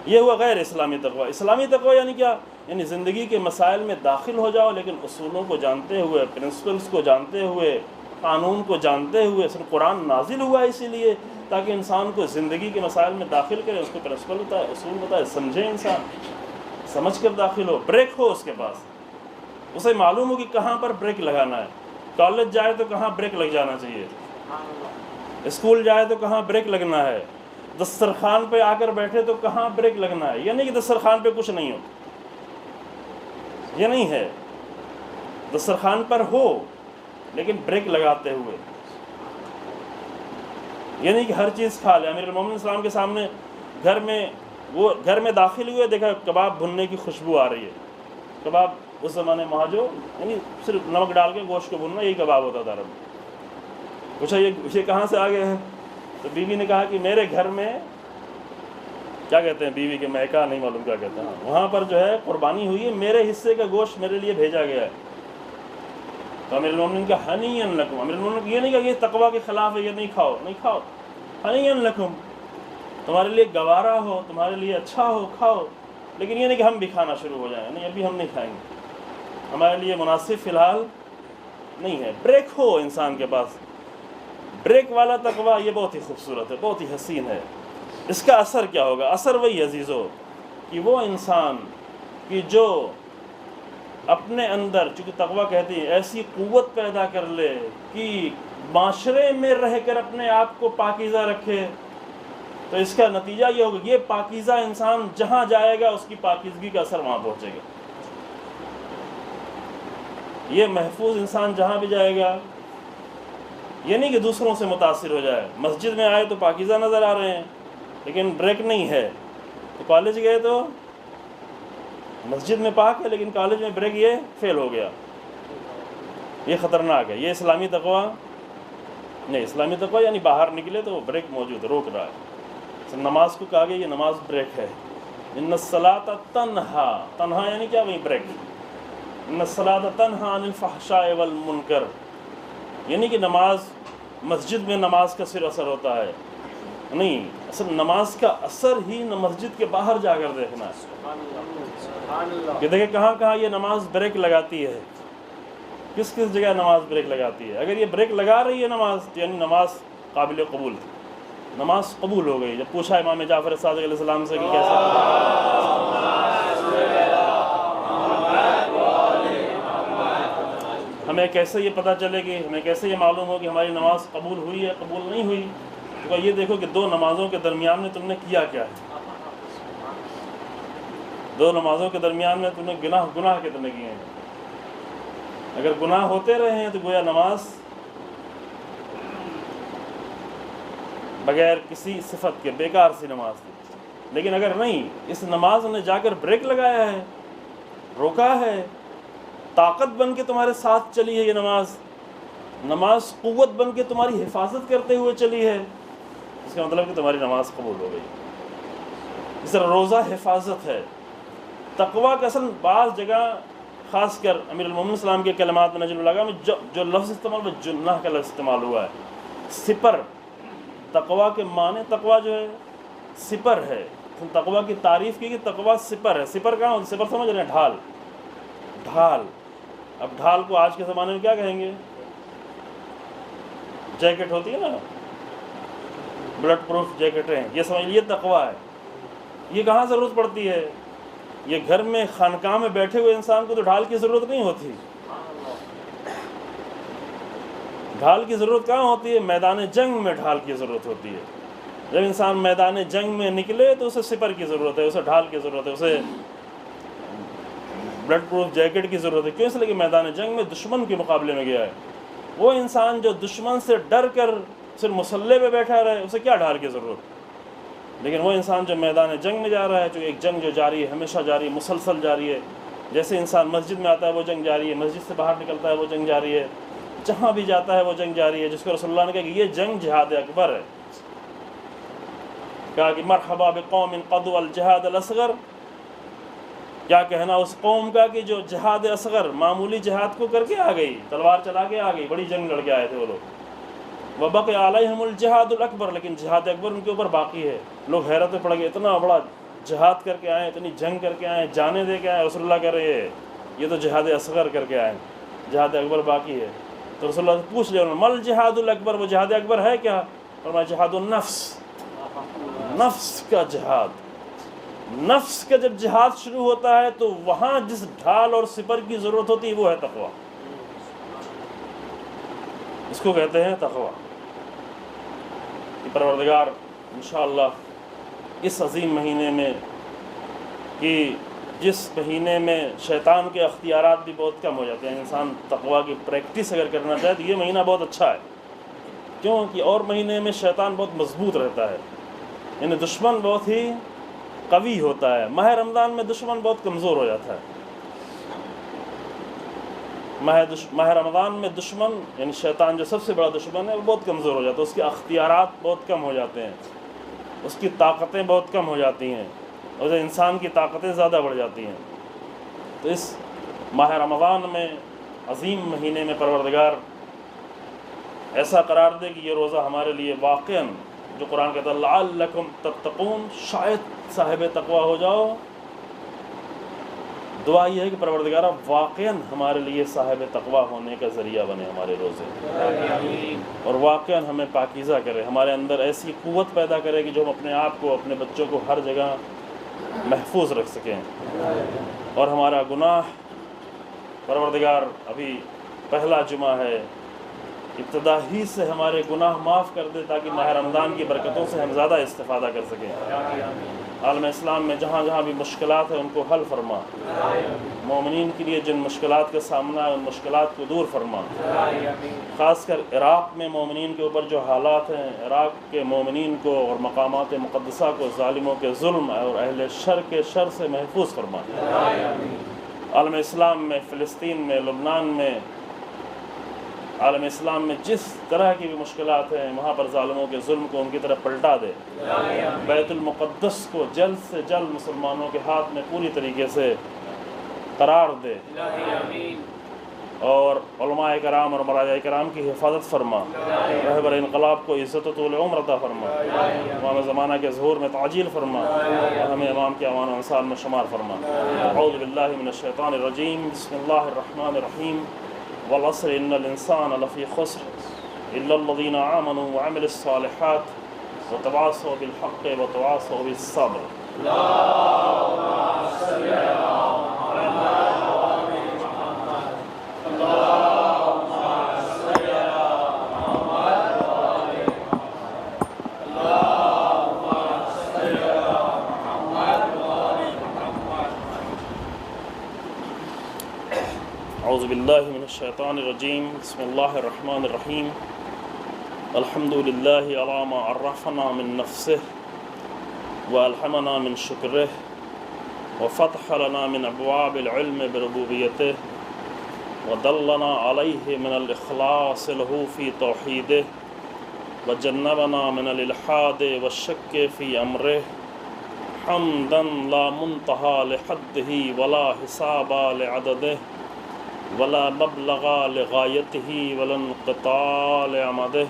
یہ ہوا غیر اسلامی تقویٰ۔ اسلامی تقویٰ یعنی کیا؟ یعنی زندگی کے مسائل میں داخل ہو جاؤ لیکن اصولوں کو جانتے ہوئے، پرنسپلز کو جانتے ہوئے، قانون کو جانتے ہوئے۔ صرف قرآن نازل ہوا ہے اسی لیے تاکہ انسان کو زندگی کے مسائل میں داخل کرے، اس کو پرنسپل بتائے، اصول بتائے، سمجھے، انسان سمجھ کر داخل ہو، بریک ہو اس کے پاس، اسے معلوم ہو کہ کہاں پر بریک لگانا ہے۔ کالج جائے تو کہاں بریک لگ جانا چاہیے، اسکول جائے تو کہاں بریک لگنا ہے، دسترخوان پہ آ کر بیٹھے تو کہاں بریک لگنا ہے۔ یہ نہیں کہ دسترخوان پہ کچھ نہیں ہو، یہ نہیں ہے، دسترخوان پر ہو لیکن بریک لگاتے ہوئے۔ یہ نہیں کہ ہر چیز کھا لے۔ امیر المومنین اسلام کے سامنے گھر میں داخل ہوئے، دیکھا کباب بھننے کی خوشبو آ رہی ہے۔ کباب اس زمانے میں جو یعنی صرف نمک ڈال کے گوشت کو بھننا، یہی کباب ہوتا تھا عرب میں۔ پوچھا یہ کہاں سے آ گئے ہیں؟ تو بیوی نے کہا کہ میرے گھر میں، کیا کہتے ہیں بیوی کے میکا، نہیں معلوم کیا کہتے ہیں، وہاں پر جو ہے قربانی ہوئی ہے، میرے حصے کا گوشت میرے لیے بھیجا گیا ہے۔ تو امیر المومنین کا ہنیئا لکم، امیر المومنین یہ نہیں کہا کہ یہ تقویٰ کے خلاف ہے، یہ نہیں کھاؤ، نہیں کھاؤ، ہنیئا لکم، تمہارے لیے گوارا ہو، تمہارے لیے اچھا ہو، کھاؤ، لیکن یہ نہیں کہ ہم بھی کھانا شروع ہو جائیں، نہیں ابھی ہم نہیں کھائیں گے، ہمارے لیے مناسب فی الحال نہیں ہے۔ بریک ہو انسان کے پاس، بریک والا تقویٰ یہ بہت ہی خوبصورت ہے، بہت ہی حسین ہے۔ اس کا اثر کیا ہوگا؟ اثر وہی عزیزو کہ وہ انسان کہ جو اپنے اندر، چونکہ تقویٰ کہتی ہے، ایسی قوت پیدا کر لے کہ معاشرے میں رہ کر اپنے آپ کو پاکیزہ رکھے، تو اس کا نتیجہ یہ ہوگا، یہ پاکیزہ انسان جہاں جائے گا اس کی پاکیزگی کا اثر وہاں پہنچے گا۔ یہ محفوظ انسان جہاں بھی جائے گا، یہ نہیں کہ دوسروں سے متاثر ہو جائے۔ مسجد میں آئے تو پاکیزہ نظر آ رہے ہیں لیکن بریک نہیں ہے، تو کالج گئے تو مسجد میں پاک ہے لیکن کالج میں بریک، یہ فیل ہو گیا، یہ خطرناک ہے۔ یہ اسلامی تقویٰ نہیں۔ اسلامی تقویٰ یعنی باہر نکلے تو بریک موجود، روک رہا ہے۔ نماز کو کہا گیا یہ نماز بریک ہے. ان الصلاۃ تنہا، تنہا یعنی کیا؟ وہی بریک. ان الصلاۃ تنہا عن الفحشاء والمنکر، یعنی کہ نماز مسجد میں نماز کا صرف اثر ہوتا ہے نہیں، اصل نماز کا اثر ہی مسجد کے باہر جا کر دیکھنا ہے کہ دیکھیں کہاں کہاں یہ نماز بریک لگاتی ہے، کس کس جگہ نماز بریک لگاتی ہے. اگر یہ بریک لگا رہی ہے نماز تو یعنی نماز قابل قبول تھی، نماز قبول ہو گئی. جب پوچھا امام جعفر صادق علیہ السلام سے کہ کیسے، ہمیں کیسے یہ پتہ چلے گی، ہمیں کیسے یہ معلوم ہو کہ ہماری نماز قبول ہوئی ہے قبول نہیں ہوئی؟ تو یہ دیکھو کہ دو نمازوں کے درمیان میں تم نے کیا کیا ہے. دو نمازوں کے درمیان میں تم نے گناہ کتنے کیے ہیں. اگر گناہ ہوتے رہے ہیں تو گویا نماز بغیر کسی صفت کے بیکار سی نماز تھی. لیکن اگر نہیں، اس نماز نے جا کر بریک لگایا ہے، روکا ہے، طاقت بن کے تمہارے ساتھ چلی ہے یہ نماز، نماز قوت بن کے تمہاری حفاظت کرتے ہوئے چلی ہے، اس کا مطلب کہ تمہاری نماز قبول ہو گئی. اس طرح روزہ حفاظت ہے. تقویٰ کا اصل بعض جگہ خاص کر امیر المومنین السلام کے کلمات میں نجم البلاغہ میں جو لفظ استعمال ہوا، جناح کا لفظ استعمال ہوا ہے. سپر، تقویٰ کے معنی، تقویٰ جو ہے سپر ہے. تقویٰ کی تعریف کی کہ تقویٰ سپر ہے. سپر کہاں ہوتا ہے؟ سپر سمجھ رہے ہیں؟ ڈھال. ڈھال. اب ڈھال کو آج کے زمانے میں کیا کہیں گے؟ جیکٹ ہوتی ہے نا، بلٹ پروف جیکٹیں، یہ سمجھ لیے تقویٰ ہے. یہ کہاں ضرورت پڑتی ہے؟ یہ گھر میں خانقاہ میں بیٹھے ہوئے انسان کو تو ڈھال کی ضرورت نہیں ہوتی. ڈھال کی ضرورت کہاں ہوتی ہے؟ میدان جنگ میں ڈھال کی ضرورت ہوتی ہے. جب انسان میدان جنگ میں نکلے تو اسے سپر کی ضرورت ہے، اسے ڈھال کی ضرورت ہے، اسے بلٹ پروف جیکٹ کی ضرورت ہے. کیوں؟ اس لیے کہ میدان جنگ میں دشمن کے مقابلے میں گیا ہے. وہ انسان جو دشمن سے ڈر کر صرف مسلح پہ بیٹھا رہے، اسے کیا ڈھال کی ضرورت؟ لیکن وہ انسان جو میدان جنگ میں جا رہا ہے، جو ایک جنگ جو جاری ہے، ہمیشہ جاری ہے، مسلسل جاری ہے. جیسے انسان مسجد میں آتا ہے وہ جنگ جاری ہے، مسجد سے باہر نکلتا ہے وہ جنگ جاری ہے، جہاں بھی جاتا ہے وہ جنگ جاری ہے. جس کو رسول اللہ نے کہا کہ یہ جنگ جہاد اکبر ہے. کہا کہ مرحبا بقوم قضوا الجہاد الاصغر، کیا کہنا اس قوم کا کہ جو جہاد اصغر، معمولی جہاد کو کر کے آ گئی، تلوار چلا کے آ گئی، بڑی جنگ لڑ کے آئے تھے وہ لوگ. وبقي علیہم الجہاد الاکبر، لیکن جہاد اکبر ان کے اوپر باقی ہے. لوگ حیرت میں پڑ گئے، اتنا بڑا جہاد کر کے آئے، اتنی جنگ کر کے آئے، جانے دے کے آئے. رسول اللہ کہہ رہے ہیں یہ تو جہاد اصغر کر کے آئے، جہاد اکبر باقی ہے. تو رسول اللہ سے پوچھ لیا انہوں نے مل جہاد الاکبر، وہ جہاد اکبر ہے کیا؟ فرمایا جہاد النفس، نفس کا جہاد. نفس کا جب جہاد شروع ہوتا ہے تو وہاں جس ڈھال اور سپر کی ضرورت ہوتی ہے وہ ہے تقویٰ. اس کو کہتے ہیں تقویٰ. پروردگار انشاءاللہ اس عظیم مہینے میں، کہ جس مہینے میں شیطان کے اختیارات بھی بہت کم ہو جاتے ہیں، انسان تقویٰ کی پریکٹس اگر کرنا چاہے تو یہ مہینہ بہت اچھا ہے. کیوں کہ اور مہینے میں شیطان بہت مضبوط رہتا ہے، یعنی دشمن بہت ہی قوی ہوتا ہے. ماہ رمضان میں دشمن بہت کمزور ہو جاتا ہے. ماہ رمضان میں دشمن یعنی شیطان جو سب سے بڑا دشمن ہے وہ بہت کمزور ہو جاتا ہے. اس کے اختیارات بہت کم ہو جاتے ہیں، اس کی طاقتیں بہت کم ہو جاتی ہیں، اور انسان کی طاقتیں زیادہ بڑھ جاتی ہیں. تو اس ماہ رمضان میں عظیم مہینے میں پروردگار ایسا قرار دے کہ یہ روزہ ہمارے لیے واقعاً، جو قرآن کہتا ہے لعلکم تتقون، شاید صاحب تقویٰ ہو جاؤ. دعا یہ ہے کہ پروردگارہ واقعاً ہمارے لیے صاحب تقویٰ ہونے کا ذریعہ بنے ہمارے روزے، اور واقعاً ہمیں پاکیزہ کرے، ہمارے اندر ایسی قوت پیدا کرے کہ جو ہم اپنے آپ کو، اپنے بچوں کو ہر جگہ محفوظ رکھ سکیں. اور ہمارا گناہ پروردگار، ابھی پہلا جمعہ ہے، ابتدا ہی سے ہمارے گناہ معاف کر دے تاکہ ماہ رمضان کی برکتوں سے ہم زیادہ استفادہ کر سکیں. عالم اسلام میں جہاں جہاں بھی مشکلات ہیں ان کو حل فرما. مومنین کے لیے جن مشکلات کا سامنا ہے ان مشکلات کو دور فرما. خاص کر عراق میں مومنین کے اوپر جو حالات ہیں، عراق کے مومنین کو اور مقامات مقدسہ کو ظالموں کے ظلم اور اہل شر کے شر سے محفوظ فرما. عالم اسلام میں، فلسطین میں، لبنان میں، عالم اسلام میں جس طرح کی بھی مشکلات ہیں وہاں پر ظالموں کے ظلم کو ان کی طرف پلٹا دے، بیت المقدس کو جلد سے جلد مسلمانوں کے ہاتھ میں پوری طریقے سے قرار دے، اور علماء کرام اور مراجع کرام کی حفاظت فرما، رہبر انقلاب کو عزت و طول عمر عطا فرما، امام زمانہ کے ظہور میں تعجیل فرما، اور ہمیں امام کے امان و انصار میں شمار فرما۔ اعوذ باللہ من الشیطان الرجیم، بسم اللہ الرحمن الرحیم، والعصر ان الانسان لفی خسر الا الذین آمنوا وعملوا الصالحات وتواصوا بالحق وتواصوا بالصبر۔ اعوذ باللہ من الشیطان الرجیم، بسم اللہ الرحمن الرحیم، الحمد للہ علی ما عرفنا من نفسہ والہمنا من شکرہ وفتح لنا من ابواب العلم بربوبیتہ ودلنا علیہ من الاخلاص لہ فی توحیدہ وجنبنا من الالحاد والشک فی امرہ حمدا لا منتہا لحدہ ولا حساب لعددہ ولا مبلغ لغایتہ ولا انقطاع لعمدہ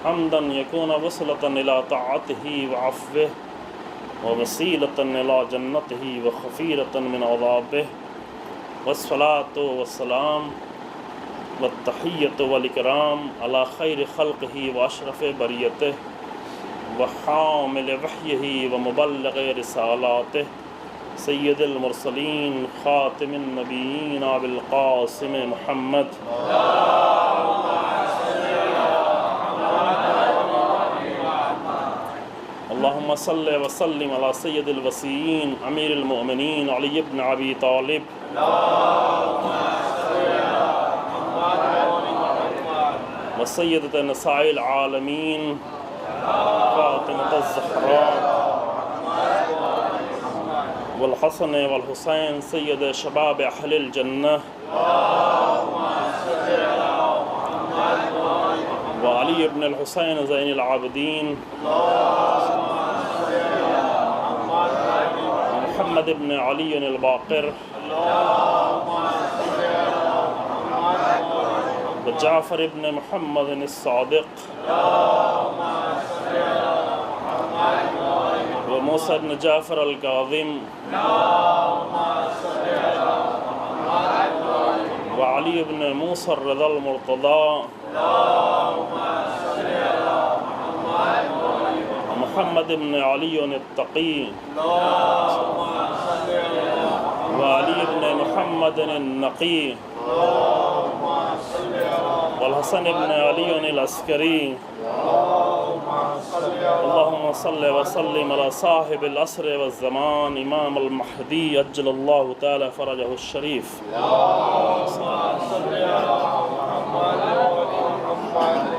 حمدا یکون وصلۃ الی طاعتہ وعفوہ ووسیلۃ الی جنتہ وخفیرۃ من عذابہ والصلاۃ والسلام والتحیۃ والاکرام علی خیر خلقہ واشرف بریتہ وحامل وحیہ ومبلغ رسالاتہ سید المرسلین خاتم النبیین ابی القاسم محمد اللہم صل وسلم علی سید الوصیین امیر المؤمنین علی بن ابی طالب وسیدۃ نساء العالمین فاطمۃ الزہراء والحسن والحسین سید شباب اہل الجنہ وعلی ابن الحسین زین العابدین محمد ابن علی الباقر وجعفر ابن محمد الصادق وموسى بن جعفر الكاظم وعلي بن موسى الرضا المرتضى ومحمد بن علي التقي وعلي بن محمد النقي والحسن بن علي العسكري اللهم صل وسلم على صاحب العصر والزمان امام المہدی عجل اللہ تعالی فرجہ الشریف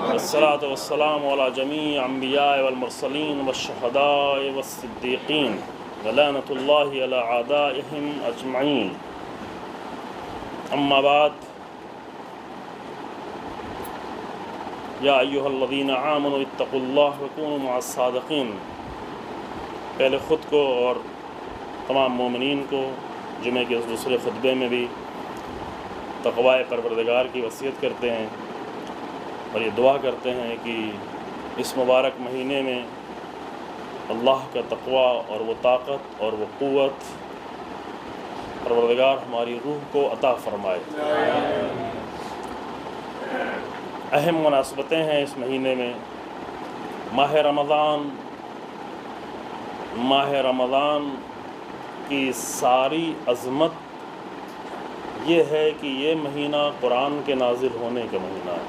والصلاة والسلام على جميع انبیاء والمرسلین والشہداء والصدیقین ولعنۃ اللہ علی اعدائهم اجمعین۔ اما بعد، یا ایہا الذین آمنوا اتقوا اللہ وکونوا مع الصادقین۔ پہلے خود کو اور تمام مومنین کو جمعہ کے اس دوسرے خطبے میں بھی تقوی پروردگار کی وصیت کرتے ہیں، اور یہ دعا کرتے ہیں کہ اس مبارک مہینے میں اللہ کا تقوی اور وہ طاقت اور وہ قوت پروردگار ہماری روح کو عطا فرمائے۔ اہم مناسبتیں ہیں اس مہینے میں۔ ماہ رمضان کی ساری عظمت یہ ہے کہ یہ مہینہ قرآن کے نازل ہونے کا مہینہ ہے۔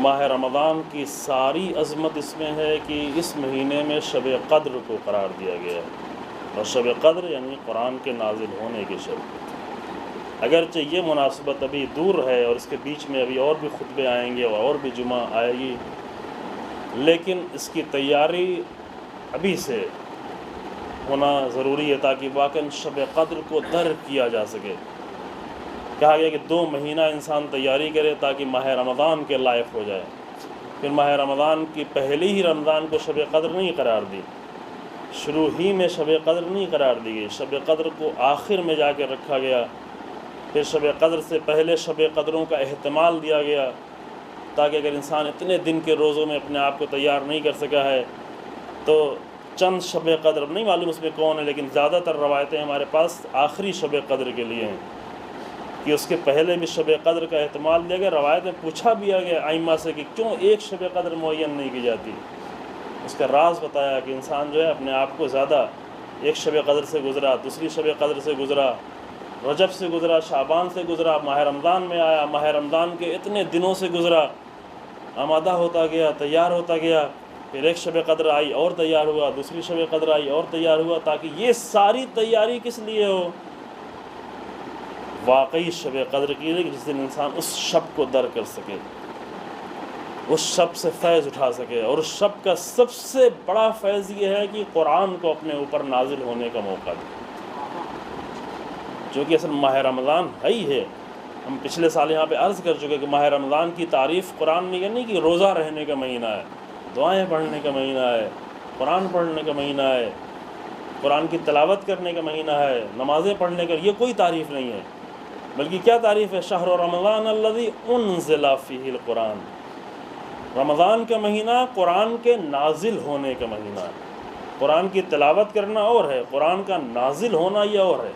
ماہ رمضان کی ساری عظمت اس میں ہے کہ اس مہینے میں شب قدر کو قرار دیا گیا ہے، اور شب قدر یعنی قرآن کے نازل ہونے کی شب۔ اگرچہ یہ مناسبت ابھی دور ہے اور اس کے بیچ میں ابھی اور بھی خطبے آئیں گے اور بھی جمعہ آئے گی، لیکن اس کی تیاری ابھی سے ہونا ضروری ہے تاکہ واقعاً شب قدر کو درک کیا جا سکے۔ کہا گیا کہ 2 مہینہ انسان تیاری کرے تاکہ ماہ رمضان کے لائق ہو جائے۔ پھر ماہ رمضان کی پہلی ہی رمضان کو شب قدر نہیں قرار دی، شروع ہی میں شب قدر نہیں قرار دی گئی، شب قدر کو آخر میں جا کے رکھا گیا۔ پھر شب قدر سے پہلے شب قدروں کا احتمال دیا گیا تاکہ اگر انسان اتنے دن کے روزوں میں اپنے آپ کو تیار نہیں کر سکا ہے تو چند شب قدر، نہیں معلوم اس میں کون ہے، لیکن زیادہ تر روایتیں ہمارے پاس آخری شب قدر کے لیے ہیں کہ اس کے پہلے بھی شب قدر کا احتمال دیا گیا۔ روایت میں پوچھا بھی گیا ائمہ سے کہ کیوں ایک شب قدر معین نہیں کی جاتی؟ اس کا راز بتایا کہ انسان جو ہے اپنے آپ کو زیادہ، ایک شب قدر سے گزرا، دوسری شب قدر سے گزرا، رجب سے گزرا، شعبان سے گزرا، ماہ رمضان میں آیا، ماہ رمضان کے اتنے دنوں سے گزرا، آمادہ ہوتا گیا، تیار ہوتا گیا، پھر ایک شب قدر آئی اور تیار ہوا، دوسری شب قدر آئی اور تیار ہوا، تاکہ یہ ساری تیاری کس لیے ہو؟ واقعی شب قدر کے لیے، جس دن انسان اس شب کو در کر سکے، اس شب سے فیض اٹھا سکے۔ اور اس شب کا سب سے بڑا فیض یہ ہے کہ قرآن کو اپنے اوپر نازل ہونے کا موقع دے، جو کہ اصل ماہ رمضان ہے ہی ہے۔ ہم پچھلے سال یہاں پہ عرض کر چکے کہ ماہ رمضان کی تعریف قرآن میں یہ نہیں کہ روزہ رہنے کا مہینہ ہے، دعائیں پڑھنے کا مہینہ ہے، قرآن پڑھنے کا مہینہ ہے، قرآن کی تلاوت کرنے کا مہینہ ہے، نمازیں پڑھنے کا، یہ کوئی تعریف نہیں ہے، بلکہ کیا تعریف ہے؟ شہر رمضان الذی انزل فیہ القرآن، رمضان کا مہینہ قرآن کے نازل ہونے کا مہینہ ہے۔ قرآن کی تلاوت کرنا اور ہے، قرآن کا نازل ہونا یہ اور ہے۔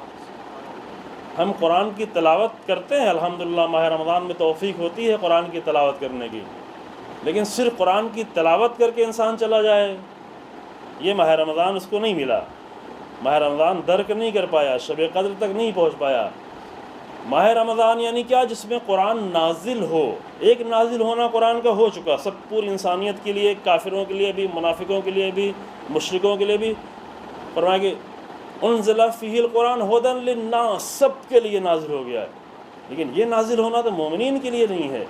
ہم قرآن کی تلاوت کرتے ہیں الحمدللہ، ماہ رمضان میں توفیق ہوتی ہے قرآن کی تلاوت کرنے کی، لیکن صرف قرآن کی تلاوت کر کے انسان چلا جائے، یہ ماہ رمضان اس کو نہیں ملا، ماہ رمضان درک نہیں کر پایا، شب قدر تک نہیں پہنچ پایا۔ ماہ رمضان یعنی کیا؟ جس میں قرآن نازل ہو۔ ایک نازل ہونا قرآن کا ہو چکا، سب پوری انسانیت کے لیے، کافروں کے لیے بھی، منافقوں کے لیے بھی، مشرکوں کے لیے بھی، فرمایا کہ انزل فیہ القرآن ھدی للناس، سب کے لیے نازل ہو گیا ہے۔ لیکن یہ نازل ہونا تو مومنین کے لیے نہیں ہے،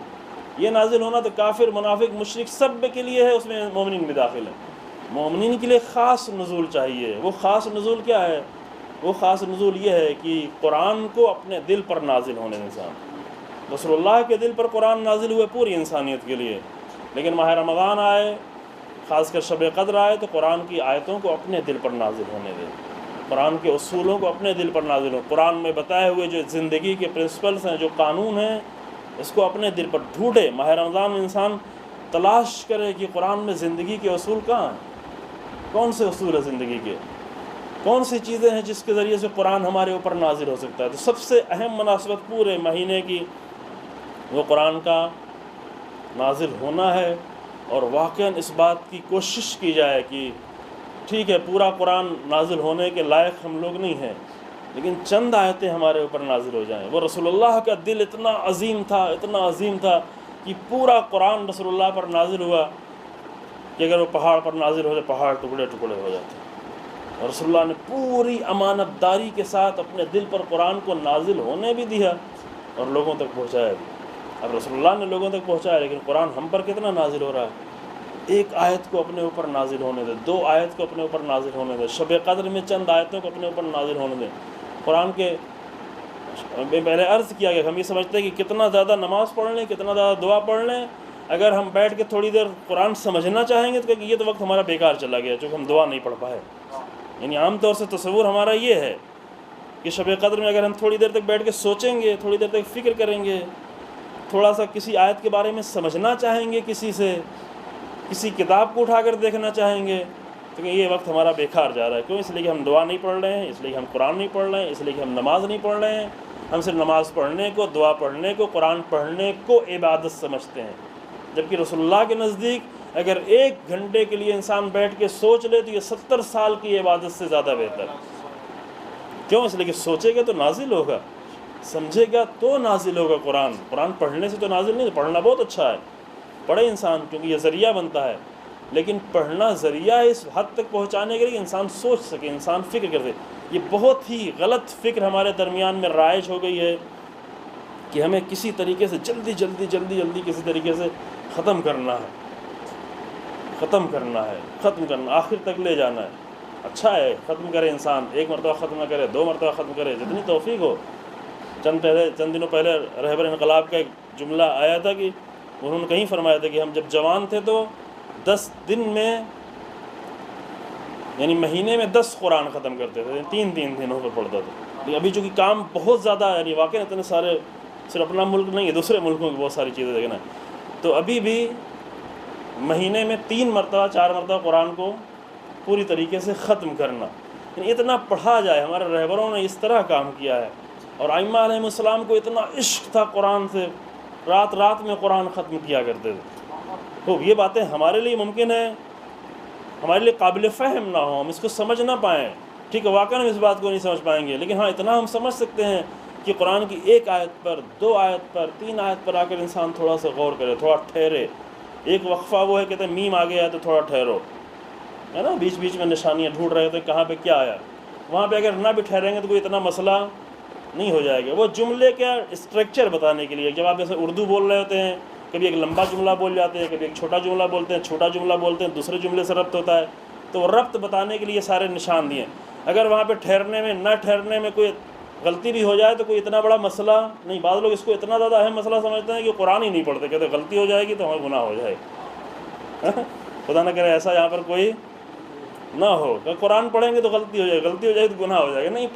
یہ نازل ہونا تو کافر، منافق، مشرک سب کے لیے ہے، اس میں مومنین بھی داخل ہیں۔ مومنین کے لیے خاص نزول چاہیے۔ وہ خاص نزول کیا ہے؟ وہ خاص نزول یہ ہے کہ قرآن کو اپنے دل پر نازل ہونے انسان، رسول اللہ کے دل پر قرآن نازل ہوئے پوری انسانیت کے لیے، لیکن ماہ رمضان آئے، خاص کر شب قدر آئے تو قرآن کی آیتوں کو اپنے دل پر نازل ہونے دیں، قرآن کے اصولوں کو اپنے دل پر نازل ہو، قرآن میں بتائے ہوئے جو زندگی کے پرنسپلز ہیں، جو قانون ہیں، اس کو اپنے دل پر ڈھونڈے۔ ماہ رمضان میں انسان تلاش کرے کہ قرآن میں زندگی کے اصول کہاں ہیں، کون سے اصول ہیں زندگی کے، کون سی چیزیں ہیں جس کے ذریعے سے قرآن ہمارے اوپر نازل ہو سکتا ہے۔ تو سب سے اہم مناسبت پورے مہینے کی وہ قرآن کا نازل ہونا ہے، اور واقعاً اس بات کی کوشش کی جائے کہ ٹھیک ہے پورا قرآن نازل ہونے کے لائق ہم لوگ نہیں ہیں، لیکن چند آیتیں ہمارے اوپر نازل ہو جائیں۔ وہ رسول اللہ کا دل اتنا عظیم تھا، اتنا عظیم تھا کہ پورا قرآن رسول اللہ پر نازل ہوا کہ اگر وہ پہاڑ پر نازل ہو جائے پہاڑ ٹکڑے ٹکڑے ہو جاتے، اور رسول اللہ نے پوری امانت داری کے ساتھ اپنے دل پر قرآن کو نازل ہونے بھی دیا اور لوگوں تک پہنچایا بھی۔ اب رسول اللہ نے لوگوں تک پہنچایا، لیکن قرآن ہم پر کتنا نازل ہو رہا ہے؟ ایک آیت کو اپنے اوپر نازل ہونے دے، 2 آیت کو اپنے اوپر نازل ہونے دے، شب قدر میں چند آیتوں کو اپنے اوپر نازل ہونے دیں۔ قرآن کے پہلے عرض کیا گیا، ہم یہ سمجھتے ہیں کہ کتنا زیادہ نماز پڑھ لیں، کتنا زیادہ دعا پڑھ لیں، اگر ہم بیٹھ کے تھوڑی دیر قرآن سمجھنا چاہیں گے تو کہ یہ تو وقت ہمارا بیکار چلا گیا چونکہ ہم دعا نہیں پڑھ پائے۔ یعنی عام طور سے تصور ہمارا یہ ہے کہ شب قدر میں اگر ہم تھوڑی دیر تک بیٹھ کے سوچیں گے، تھوڑی دیر تک فکر کریں گے، تھوڑا سا کسی آیت کے بارے میں سمجھنا چاہیں گے، کسی کتاب کو اٹھا کر دیکھنا چاہیں گے، تو کہ یہ وقت ہمارا بیکار جا رہا ہے۔ کیوں؟ اس لیے کہ ہم دعا نہیں پڑھ رہے ہیں، اس لیے کہ ہم قرآن نہیں پڑھ رہے ہیں، اس لیے کہ ہم نماز نہیں پڑھ رہے ہیں۔ ہم صرف نماز پڑھنے کو، دعا پڑھنے کو، قرآن پڑھنے کو عبادت سمجھتے ہیں، جبکہ رسول اللہ کے نزدیک اگر 1 گھنٹے کے لیے انسان بیٹھ کے سوچ لے تو یہ 70 سال کی عبادت سے زیادہ بہتر۔ کیوں؟ اس لیے کہ سوچے گا تو نازل ہوگا، سمجھے گا تو نازل ہوگا۔ قرآن پڑھنے سے تو نازل نہیں، پڑھنا بہت اچھا ہے، پڑھے انسان، کیونکہ یہ ذریعہ بنتا ہے، لیکن پڑھنا ذریعہ اس حد تک پہنچانے کے لیے انسان سوچ سکے، انسان فکر کر سکے۔ یہ بہت ہی غلط فکر ہمارے درمیان میں رائج ہو گئی ہے کہ ہمیں کسی طریقے سے جلدی کسی طریقے سے ختم کرنا، آخر تک لے جانا ہے۔ اچھا ہے ختم کرے انسان، 1 مرتبہ ختم نہ کرے، 2 مرتبہ ختم کرے، جتنی توفیق ہو، چند دنوں پہلے رہبر انقلاب کا ایک جملہ آیا تھا کہ انہوں نے کہیں فرمایا تھا کہ ہم جب جوان تھے تو 10 دن میں یعنی مہینے میں 10 قرآن ختم کرتے تھے، 3 دنوں پر پڑھتا تھا. لیکن ابھی چونکہ کام بہت زیادہ یعنی واقعی اتنے سارے، صرف اپنا ملک نہیں ہے، دوسرے ملکوں کی بہت ساری چیزیں دیکھنا، تو ابھی بھی مہینے میں 3 مرتبہ 4 مرتبہ قرآن کو پوری طریقے سے ختم کرنا. یعنی اتنا پڑھا جائے. ہمارے رہبروں نے اس طرح کام کیا ہے، اور ائمہ علیہم السلام کو اتنا عشق تھا قرآن سے، رات رات میں قرآن ختم کیا کرتے تھے. تو یہ باتیں ہمارے لیے ممکن ہے، ہمارے لیے قابل فہم نہ ہوں، ہم اس کو سمجھ نہ پائیں، ٹھیک ہے، واقعاً ہم اس بات کو نہیں سمجھ پائیں گے، لیکن ہاں اتنا ہم سمجھ سکتے ہیں کہ قرآن کی 1 آیت پر، 2 آیت پر، 3 آیت پر آ کر انسان تھوڑا سا غور کرے، تھوڑا ٹھہرے. ایک وقفہ وہ ہے کہتے ہیں میم آگے آیا تو تھوڑا ٹھہرو، ہے نا، بیچ بیچ میں نشانیاں ڈھونڈ رہے تھے کہاں پہ کیا آیا. وہاں پہ اگر نہ بھی ٹھہریں گے تو کوئی اتنا مسئلہ نہیں ہو جائے گا. وہ جملے کا اسٹرکچر بتانے کے لیے، جب آپ جیسے اردو بول رہے ہوتے ہیں، کبھی ایک لمبا جملہ بول جاتے ہیں، کبھی ایک چھوٹا جملہ بولتے ہیں، چھوٹا جملہ بولتے ہیں دوسرے جملے سے ربط ہوتا ہے، تو ربط بتانے کے لیے سارے نشان دیے. اگر وہاں پہ ٹھہرنے میں نہ ٹھہرنے میں کوئی غلطی بھی ہو جائے تو کوئی اتنا بڑا مسئلہ نہیں. بعض لوگ اس کو اتنا زیادہ اہم مسئلہ سمجھتے ہیں کہ قرآن ہی نہیں پڑھتے، کہتے غلطی ہو جائے گی تو ہمیں گناہ ہو جائے گا. خدا نہ کرے ایسا یہاں پر کوئی نہ ہو کہ قرآن پڑھیں گے تو غلطی ہو جائے گی، غلطی ہو جائے تو گناہ ہو جائے گا. نہیں،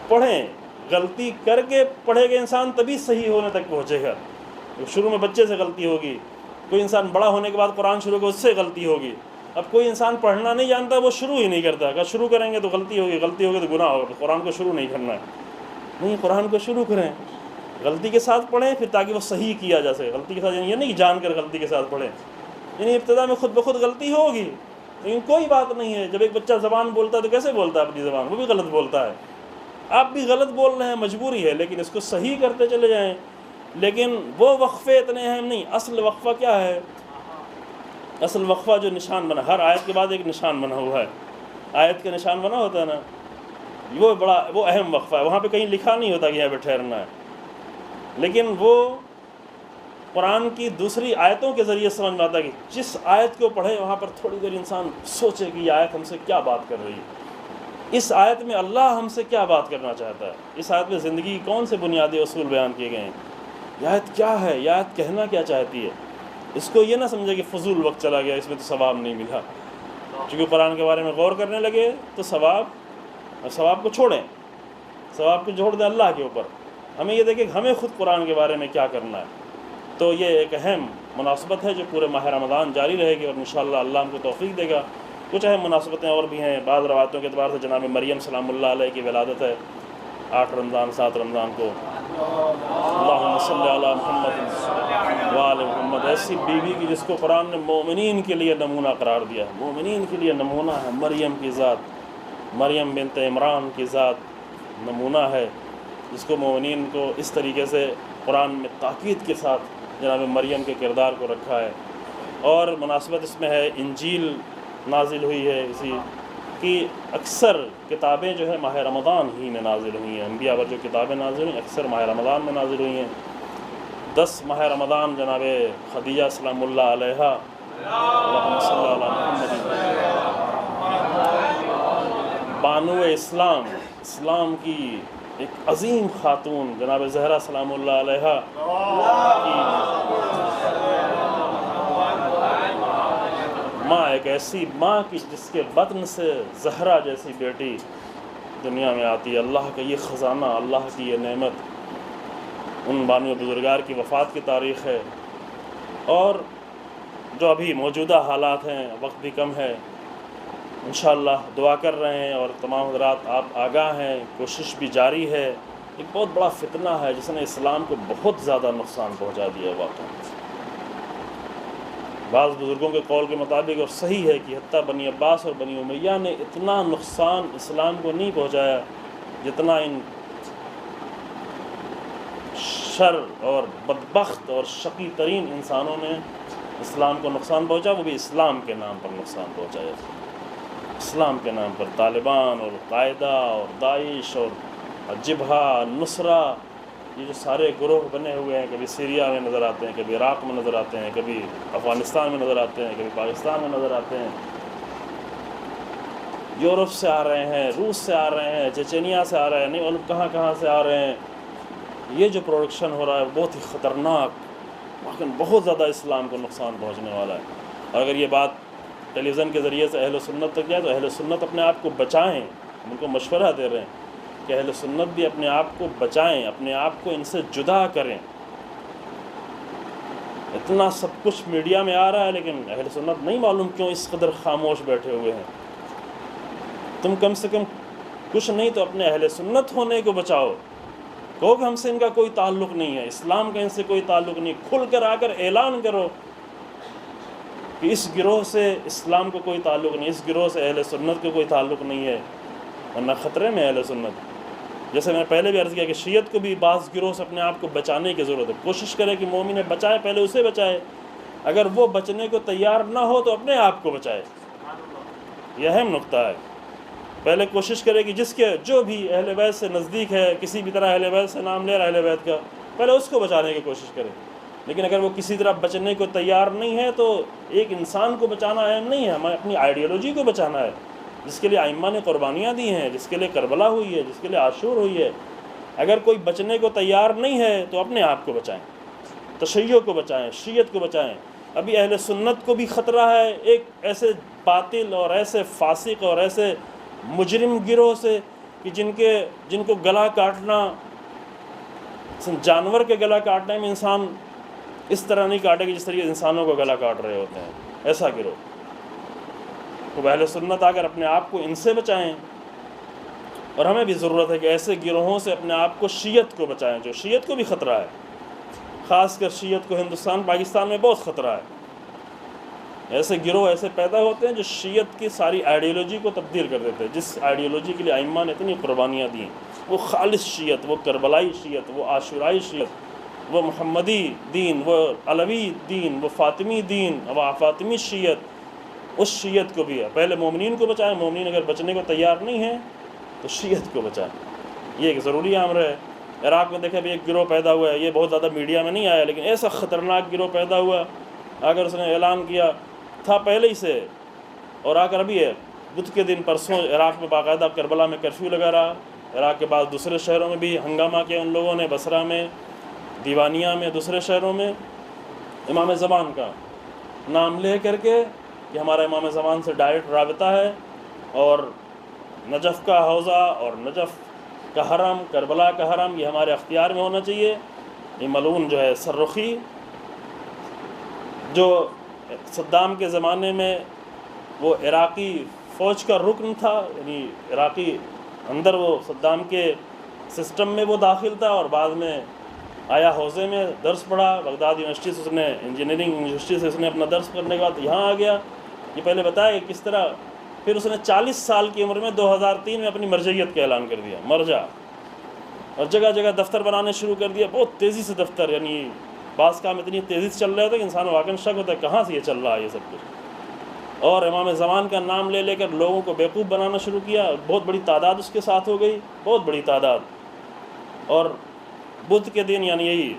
پڑھیں. غلطی کر کے پڑھے گا انسان تبھی صحیح ہونے تک پہنچے گا. شروع میں بچے سے غلطی ہوگی، کوئی انسان بڑا ہونے کے بعد قرآن شروع کرے اس سے غلطی ہوگی. اب کوئی انسان پڑھنا نہیں جانتا، وہ شروع ہی نہیں کرتا، اگر شروع کریں گے تو غلطی ہوگی، غلطی ہوگی تو گناہ ہوگا. قرآن کو شروع نہیں کرنا ہے. نہیں، قرآن کو شروع کریں، غلطی کے ساتھ پڑھیں، پھر تاکہ وہ صحیح کیا جا سکے. غلطی کے ساتھ یعنی یہ نہیں کہ جان کر غلطی کے ساتھ پڑھیں، یعنی ابتدا میں خود بخود غلطی ہوگی، لیکن کوئی بات نہیں ہے. جب ایک بچہ زبان بولتا ہے تو کیسے بولتا ہے اپنی زبان؟ وہ بھی غلط بولتا ہے. آپ بھی غلط بول رہے ہیں، مجبوری ہے، لیکن اس کو صحیح کرتے چلے جائیں. لیکن وہ وقفے اتنے اہم نہیں. اصل وقفہ کیا ہے؟ اصل وقفہ جو نشان بنا، ہر آیت کے بعد ایک نشان بنا ہوا ہے. آیت کا نشان بنا ہوتا ہے نا، وہ اہم وقفہ ہے. وہاں پہ کہیں لکھا نہیں ہوتا کہ یہاں پہ ٹھہرنا ہے، لیکن وہ قرآن کی دوسری آیتوں کے ذریعے سمجھ میں آتا ہے کہ جس آیت کو پڑھے وہاں پر تھوڑی دیر انسان سوچے کہ یہ آیت ہم سے کیا بات کر رہی ہے، اس آیت میں اللہ ہم سے کیا بات کرنا چاہتا ہے، اس آیت میں زندگی کی کون سے بنیادی اصول بیان کیے گئے ہیں، یہ آیت کیا ہے، یہ آیت کہنا کیا چاہتی ہے. اس کو یہ نہ سمجھے کہ فضول وقت چلا گیا، اس میں تو ثواب نہیں ملا. چونکہ قرآن کے بارے میں غور کرنے لگے تو ثواب کو چھوڑیں، ثواب کو چھوڑ دیں اللہ کے اوپر. ہمیں یہ دیکھیں کہ ہمیں خود قرآن کے بارے میں کیا کرنا ہے. تو یہ ایک اہم مناسبت ہے جو پورے ماہ رمضان جاری رہے گی، اور انشاءاللہ اللہ ہم کو توفیق دے گا. کچھ اہم مناسبتیں اور بھی ہیں. بعض روایتوں کے اعتبار سے جناب مریم سلام اللہ علیہ کی ولادت ہے 8 رمضان 7 رمضان کو. اللہم صلی علی محمد وآل محمد. ایسی بیوی کی جس کو قرآن نے مومنین کے لیے نمونہ قرار دیا ہے، مومنین کے لیے نمونہ ہے. مریم کی ذات، مریم بنت عمران کی ذات نمونہ ہے، جس کو مومنین کو اس طریقے سے قرآن میں تاکید کے ساتھ جناب مریم کے کردار کو رکھا ہے. اور مناسبت اس میں ہے انجیل نازل ہوئی ہے اسی کی. اکثر کتابیں جو ہے ماہ رمضان ہی میں نازل ہوئی ہیں. انبیاء پر جو کتابیں نازل ہوئی اکثر ماہ رمضان میں نازل ہوئی ہیں. 10 ماہ رمضان جناب خدیجہ سلام اللہ علیہ، اللہم صلی علی محمد، بانو اسلام کی ایک عظیم خاتون جناب زہرا سلام اللہ علیہ کی ماں، ایک ایسی ماں کی جس کے بطن سے زہرا جیسی بیٹی دنیا میں آتی ہے. اللہ کا یہ خزانہ، اللہ کی یہ نعمت. ان بانو بزرگار کی وفات کی تاریخ ہے. اور جو ابھی موجودہ حالات ہیں، وقت بھی کم ہے، انشاءاللہ دعا کر رہے ہیں، اور تمام حضرات آپ آگاہ ہیں، کوشش بھی جاری ہے. ایک بہت بڑا فتنہ ہے جس نے اسلام کو بہت زیادہ نقصان پہنچا دیا ہے. واقعا بعض بزرگوں کے قول کے مطابق، اور صحیح ہے، کہ حتیٰ بنی عباس اور بنی امیہ نے اتنا نقصان اسلام کو نہیں پہنچایا جتنا ان شر اور بدبخت اور شقی ترین انسانوں نے اسلام کو نقصان پہنچا. وہ بھی اسلام کے نام پر نقصان پہنچایا. اسلام کے نام پر طالبان اور قاعدہ اور داعش اور جبہہ نصرہ، یہ جو سارے گروہ بنے ہوئے ہیں، کبھی سیریا میں نظر آتے ہیں، کبھی عراق میں نظر آتے ہیں، کبھی افغانستان میں نظر آتے ہیں، کبھی پاکستان میں نظر آتے ہیں. یورپ سے آ رہے ہیں، روس سے آ رہے ہیں، چچینیا سے آ رہے ہیں، نہیں معلوم کہاں کہاں سے آ رہے ہیں. یہ جو پروڈکشن ہو رہا ہے بہت ہی خطرناک، لیکن بہت زیادہ اسلام کو نقصان پہنچنے والا ہے. اور اگر یہ بات ٹیلی ویژن کے ذریعے سے اہل سنت تک جائے تو اہل سنت اپنے آپ کو بچائیں. ہم ان کو مشورہ دے رہے ہیں کہ اہل سنت بھی اپنے آپ کو بچائیں، اپنے آپ کو ان سے جدا کریں. اتنا سب کچھ میڈیا میں آ رہا ہے لیکن اہل سنت نہیں معلوم کیوں اس قدر خاموش بیٹھے ہوئے ہیں. تم کم سے کم کچھ نہیں تو اپنے اہل سنت ہونے کو بچاؤ. کہو کہ ہم سے ان کا کوئی تعلق نہیں ہے، اسلام کا ان سے کوئی تعلق نہیں. کھل کر آ کر اعلان کرو کہ اس گروہ سے اسلام کو کوئی تعلق نہیں، اس گروہ سے اہل سنت کو کوئی تعلق نہیں ہے، ورنہ خطرے میں اہل سنت. جیسے میں نے پہلے بھی عرض کیا کہ شیعت کو بھی بعض گروہ سے اپنے آپ کو بچانے کی ضرورت ہے. کوشش کرے کہ مومن بچائے، پہلے اسے بچائے. اگر وہ بچنے کو تیار نہ ہو تو اپنے آپ کو بچائے. یہ اہم نقطہ ہے. پہلے کوشش کرے کہ جس کے جو بھی اہل بیت سے نزدیک ہے، کسی بھی طرح اہل بیت سے نام لے رہا ہے اہل بیت کا، پہلے اس کو بچانے کی کوشش کرے. لیکن اگر وہ کسی طرح بچنے کو تیار نہیں ہے تو ایک انسان کو بچانا اہم نہیں ہے، ہمیں اپنی آئیڈیالوجی کو بچانا ہے، جس کے لیے ائمہ نے قربانیاں دی ہیں، جس کے لیے کربلا ہوئی ہے، جس کے لیے عاشور ہوئی ہے. اگر کوئی بچنے کو تیار نہیں ہے تو اپنے آپ کو بچائیں، تشیع کو بچائیں، شیعت کو بچائیں. ابھی اہل سنت کو بھی خطرہ ہے ایک ایسے باطل اور ایسے فاسق اور ایسے مجرم گروہ سے کہ جن کو گلا کاٹنا، جانور کے گلا کاٹنے میں انسان اس طرح نہیں کاٹے کہ جس طریقے انسانوں کو گلا کاٹ رہے ہوتے ہیں. ایسا گروہ. تو اہل سنت آ کر اپنے آپ کو ان سے بچائیں. اور ہمیں بھی ضرورت ہے کہ ایسے گروہوں سے اپنے آپ کو شیعت کو بچائیں، جو شیعت کو بھی خطرہ ہے. خاص کر شیعت کو ہندوستان پاکستان میں بہت خطرہ ہے. ایسے گروہ ایسے پیدا ہوتے ہیں جو شیعت کی ساری آئیڈیالوجی کو تبدیل کر دیتے ہیں. جس آئیڈیالوجی کے لیے ائمہ نے اتنی قربانیاں دی ہیں، وہ خالص شیعت، وہ کربلائی شیعت، وہ عاشورائی شیعت، وہ محمدی دین، وہ علوی دین، وہ فاطمی دین، وہ فاطمی شیعت، اس شیعت کو بھی ہے. پہلے مومنین کو بچائیں. مومنین اگر بچنے کو تیار نہیں ہیں تو شیعت کو بچائیں. یہ ایک ضروری امر ہے. عراق میں دیکھیں بھی ایک گروہ پیدا ہوا ہے، یہ بہت زیادہ میڈیا میں نہیں آیا لیکن ایسا خطرناک گروہ پیدا ہوا. اگر اس نے اعلان کیا تھا پہلے ہی سے، اور آ کر ابھی ہے بدھ کے دن پرسوں عراق میں باقاعدہ کربلا میں کرفیو لگا رہا. عراق کے بعد دوسرے شہروں میں بھی ہنگامہ کیا ان لوگوں نے، بصرہ میں، دیوانیہ میں، دوسرے شہروں میں. امام زمان کا نام لے کر کے کہ ہمارا امام زمان سے ڈائریکٹ رابطہ ہے، اور نجف کا حوضہ اور نجف کا حرم، کربلا کا حرم یہ ہمارے اختیار میں ہونا چاہیے. یہ ملعون جو ہے سرخی، جو صدام کے زمانے میں وہ عراقی فوج کا رکن تھا، یعنی عراقی اندر وہ صدام کے سسٹم میں وہ داخل تھا، اور بعد میں آیا حوزے میں درس پڑھا. بغداد یونیورسٹی سے اس نے انجینئرنگ یونیورسٹی سے اس نے اپنا درس کرنے کے بعد یہاں آ گیا. یہ پہلے بتایا کہ کس طرح پھر اس نے 40 سال کی عمر میں 2003 میں اپنی مرجعیت کا اعلان کر دیا، مرجع، اور جگہ جگہ دفتر بنانے شروع کر دیا. بہت تیزی سے دفتر، یعنی بعض کام اتنی تیزی سے چل رہے ہوتے کہ انسان واقعاً شک ہوتا ہے کہاں سے یہ چل رہا ہے یہ سب کچھ. اور امام زمان کا نام لے لے کر لوگوں کو بیوقوف بنانا شروع کیا. بہت بڑی تعداد اس کے ساتھ ہو گئی، بہت بڑی تعداد. اور بدھ کے دن یعنی یہی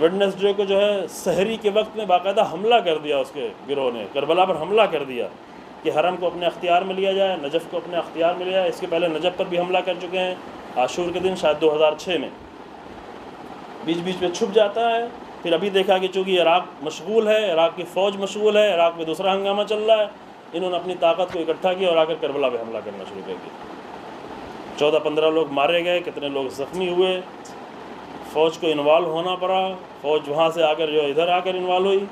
ویڈنسڈے کو جو ہے سحری کے وقت میں باقاعدہ حملہ کر دیا اس کے گروہ نے، کربلا پر حملہ کر دیا کہ حرم کو اپنے اختیار میں لیا جائے، نجف کو اپنے اختیار میں لیا جائے. اس کے پہلے نجف پر بھی حملہ کر چکے ہیں عاشور کے دن، شاید 2006 میں. بیچ بیچ میں چھپ جاتا ہے. پھر ابھی دیکھا کہ چونکہ عراق مشغول ہے، عراق کی فوج مشغول ہے، عراق میں دوسرا ہنگامہ چل رہا ہے، انہوں نے اپنی طاقت کو اکٹھا کیا اور آ کر کربلا پہ حملہ کرنا شروع کر دیا. 14-15 لوگ مارے گئے، کتنے لوگ زخمی ہوئے. فوج کو انوالو ہونا پڑا. فوج وہاں سے آ کر جو ادھر آ کر انوالو ہوئی،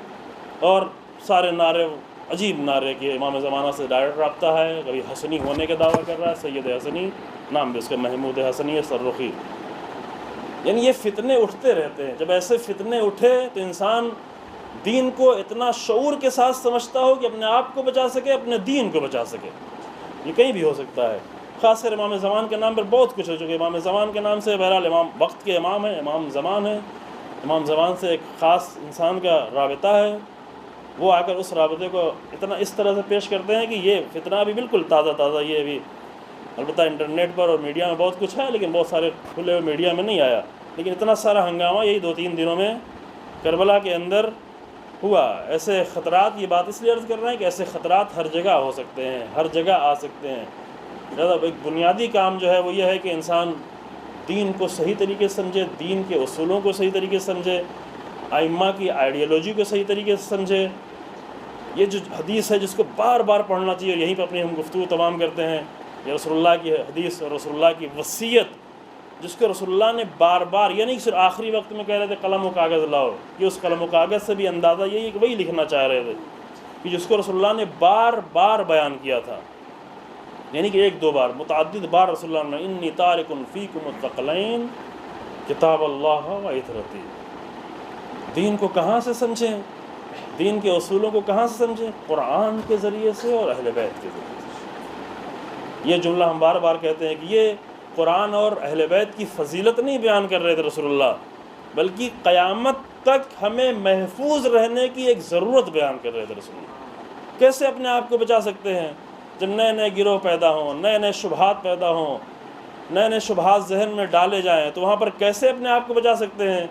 اور سارے نعرے، عجیب نعرے کہ امام زمانہ سے ڈائریکٹ رابطہ ہے. کبھی حسنی ہونے کا دعویٰ کر رہا ہے، سید حسنی نام بھی اس کا، محمود حسنی ہے سرخی. یعنی یہ فتنے اٹھتے رہتے ہیں. جب ایسے فتنے اٹھے تو انسان دین کو اتنا شعور کے ساتھ سمجھتا ہو کہ اپنے آپ کو بچا سکے، اپنے دین کو بچا سکے. یہ کہیں بھی ہو سکتا ہے. خاص کر امام زمان کے نام پر بہت کچھ ہو چکے. امام زمان کے نام سے بہرحال امام وقت کے امام ہیں، امام زمان ہے. امام زمان سے ایک خاص انسان کا رابطہ ہے. وہ آ کر اس رابطے کو اتنا اس طرح سے پیش کرتے ہیں کہ یہ فتنہ بھی بالکل تازہ، یہ بھی البتہ انٹرنیٹ پر اور میڈیا میں بہت کچھ ہے لیکن بہت سارے کھلے ہوئے میڈیا میں نہیں آیا. لیکن اتنا سارا ہنگامہ یہی 2-3 دنوں میں کربلا کے اندر ہوا۔ ایسے خطرات، یہ بات اس لیے عرض کر رہے ہیں کہ ایسے خطرات ہر جگہ ہو سکتے ہیں، ہر جگہ آ سکتے ہیں۔ لہٰذا ایک بنیادی کام جو ہے وہ یہ ہے کہ انسان دین کو صحیح طریقے سے سمجھے، دین کے اصولوں کو صحیح طریقے سے سمجھے، ائمہ کی آئیڈیالوجی کو صحیح طریقے سے سمجھے۔ یہ جو حدیث ہے جس کو بار بار پڑھنا چاہیے، اور یہیں پہ اپنی ہم گفتگو تمام کرتے ہیں، یہ رسول اللہ کی حدیث اور رسول اللہ کی وصیت، جس کو رسول اللہ نے بار بار، یعنی کہ صرف آخری وقت میں کہہ رہے تھے قلم و کاغذ لاؤ، کہ اس قلم و کاغذ سے بھی اندازہ یہی ہے کہ وہی لکھنا چاہ رہے تھے، کہ جس کو رسول اللہ نے بار بار بیان کیا تھا، یعنی کہ ایک دو بار، متعدد بار رسول اللہ نے انی تارک فیکم الثقلین کتاب اللہ و عترتی۔ دین کو کہاں سے سمجھیں؟ دین کے اصولوں کو کہاں سے سمجھیں؟ قرآن کے ذریعے سے اور اہل بیت کے ذریعے سے۔ یہ جملہ ہم بار بار کہتے ہیں کہ یہ قرآن اور اہل بیت کی فضیلت نہیں بیان کر رہے تھے رسول اللہ، بلکہ قیامت تک ہمیں محفوظ رہنے کی ایک ضرورت بیان کر رہے تھے رسول اللہ۔ کیسے اپنے آپ کو بچا سکتے ہیں جب نئے نئے گروہ پیدا ہوں، نئے نئے شبہات پیدا ہوں، نئے نئے شبہات ذہن میں ڈالے جائیں، تو وہاں پر کیسے اپنے آپ کو بچا سکتے ہیں؟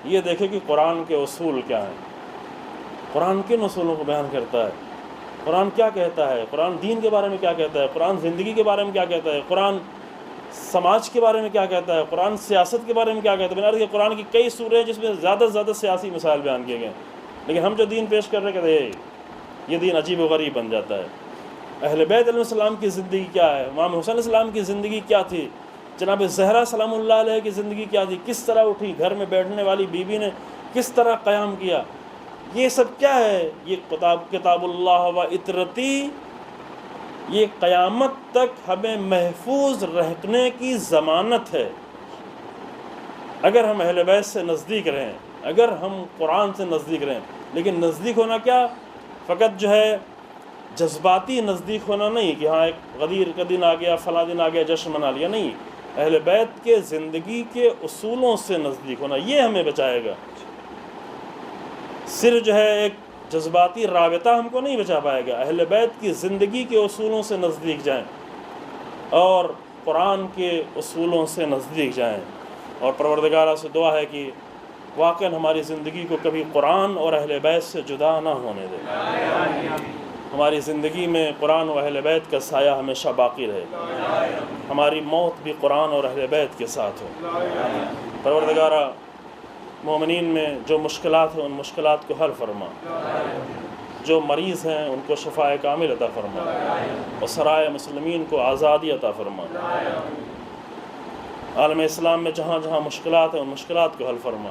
یہ دیکھیں کہ قرآن کے اصول کیا ہیں، قرآن کن اصولوں کو بیان کرتا ہے، قرآن کیا کہتا ہے، قرآن دین کے بارے میں کیا کہتا ہے، قرآن زندگی کے بارے میں کیا کہتا ہے، قرآن سماج کے بارے میں کیا کہتا ہے، قرآن سیاست کے بارے میں کیا کہتا ہے۔ بنا کہ قرآن کی کئی سوریں ہیں جس میں زیادہ سے زیادہ سیاسی مسائل بیان کیے گئے ہیں، لیکن ہم جو دین پیش کر رہے کہتے ہیں یہ دین عجیب و غریب بن جاتا ہے۔ اہل بیت علیہ السلام کی زندگی کیا ہے، امام حسین علیہ السلام کی زندگی کیا تھی، جناب زہرا سلام اللہ علیہ کی زندگی کیا تھی، کس طرح اٹھی، گھر میں بیٹھنے والی بیوی نے کس طرح قیام کیا، یہ سب کیا ہے؟ یہ کتاب اللہ و عترتی، یہ قیامت تک ہمیں محفوظ رہنے کی ضمانت ہے۔ اگر ہم اہل بیت سے نزدیک رہیں، اگر ہم قرآن سے نزدیک رہیں، لیکن نزدیک ہونا کیا؟ فقط جو ہے جذباتی نزدیک ہونا نہیں کہ ہاں ایک غدیر کا دن آ گیا، فلاں دن آ گیا، جشن منا لیا، نہیں، اہل بیت کے زندگی کے اصولوں سے نزدیک ہونا، یہ ہمیں بچائے گا۔ صرف جو ہے ایک جذباتی رابطہ ہم کو نہیں بچا پائے گا، اہل بیت کی زندگی کے اصولوں سے نزدیک جائیں اور قرآن کے اصولوں سے نزدیک جائیں، اور پروردگارہ سے دعا ہے کہ واقعاً ہماری زندگی کو کبھی قرآن اور اہل بیت سے جدا نہ ہونے دے، ہماری زندگی میں قرآن و اہل بیت کا سایہ ہمیشہ باقی رہے، ہماری موت بھی قرآن اور اہل بیت کے ساتھ ہو۔ پروردگارہ مومنین میں جو مشکلات ہیں ان مشکلات کو حل فرما، جو مریض ہیں ان کو شفاء کامل عطا فرما، اور سرائے مسلمین کو آزادی عطا فرما۔ عالم اسلام میں جہاں جہاں مشکلات ہیں ان مشکلات کو حل فرما،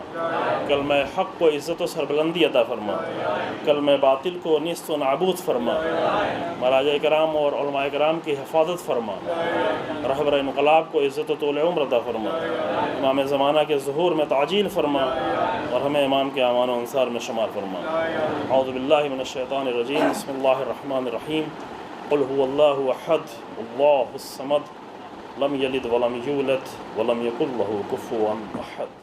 کلمہ حق کو عزت و سربلندی عطا فرما، کلمہ باطل کو نیست و نابود فرما، مراجع کرام اور علماء کرام کی حفاظت فرما، رہبر انقلاب کو عزت و طول عمر عطا فرما، امام زمانہ کے ظہور میں تعجیل فرما، اور ہمیں امام کے اعوان و انصار میں شمار فرما۔ اعوذ باللہ من الشیطان الرجیم، بسم اللہ الرحمن الرحیم، قل هو اللہ احد اللہ الصمد لم یلد ولم یولد ولم یکن له کفوا احد۔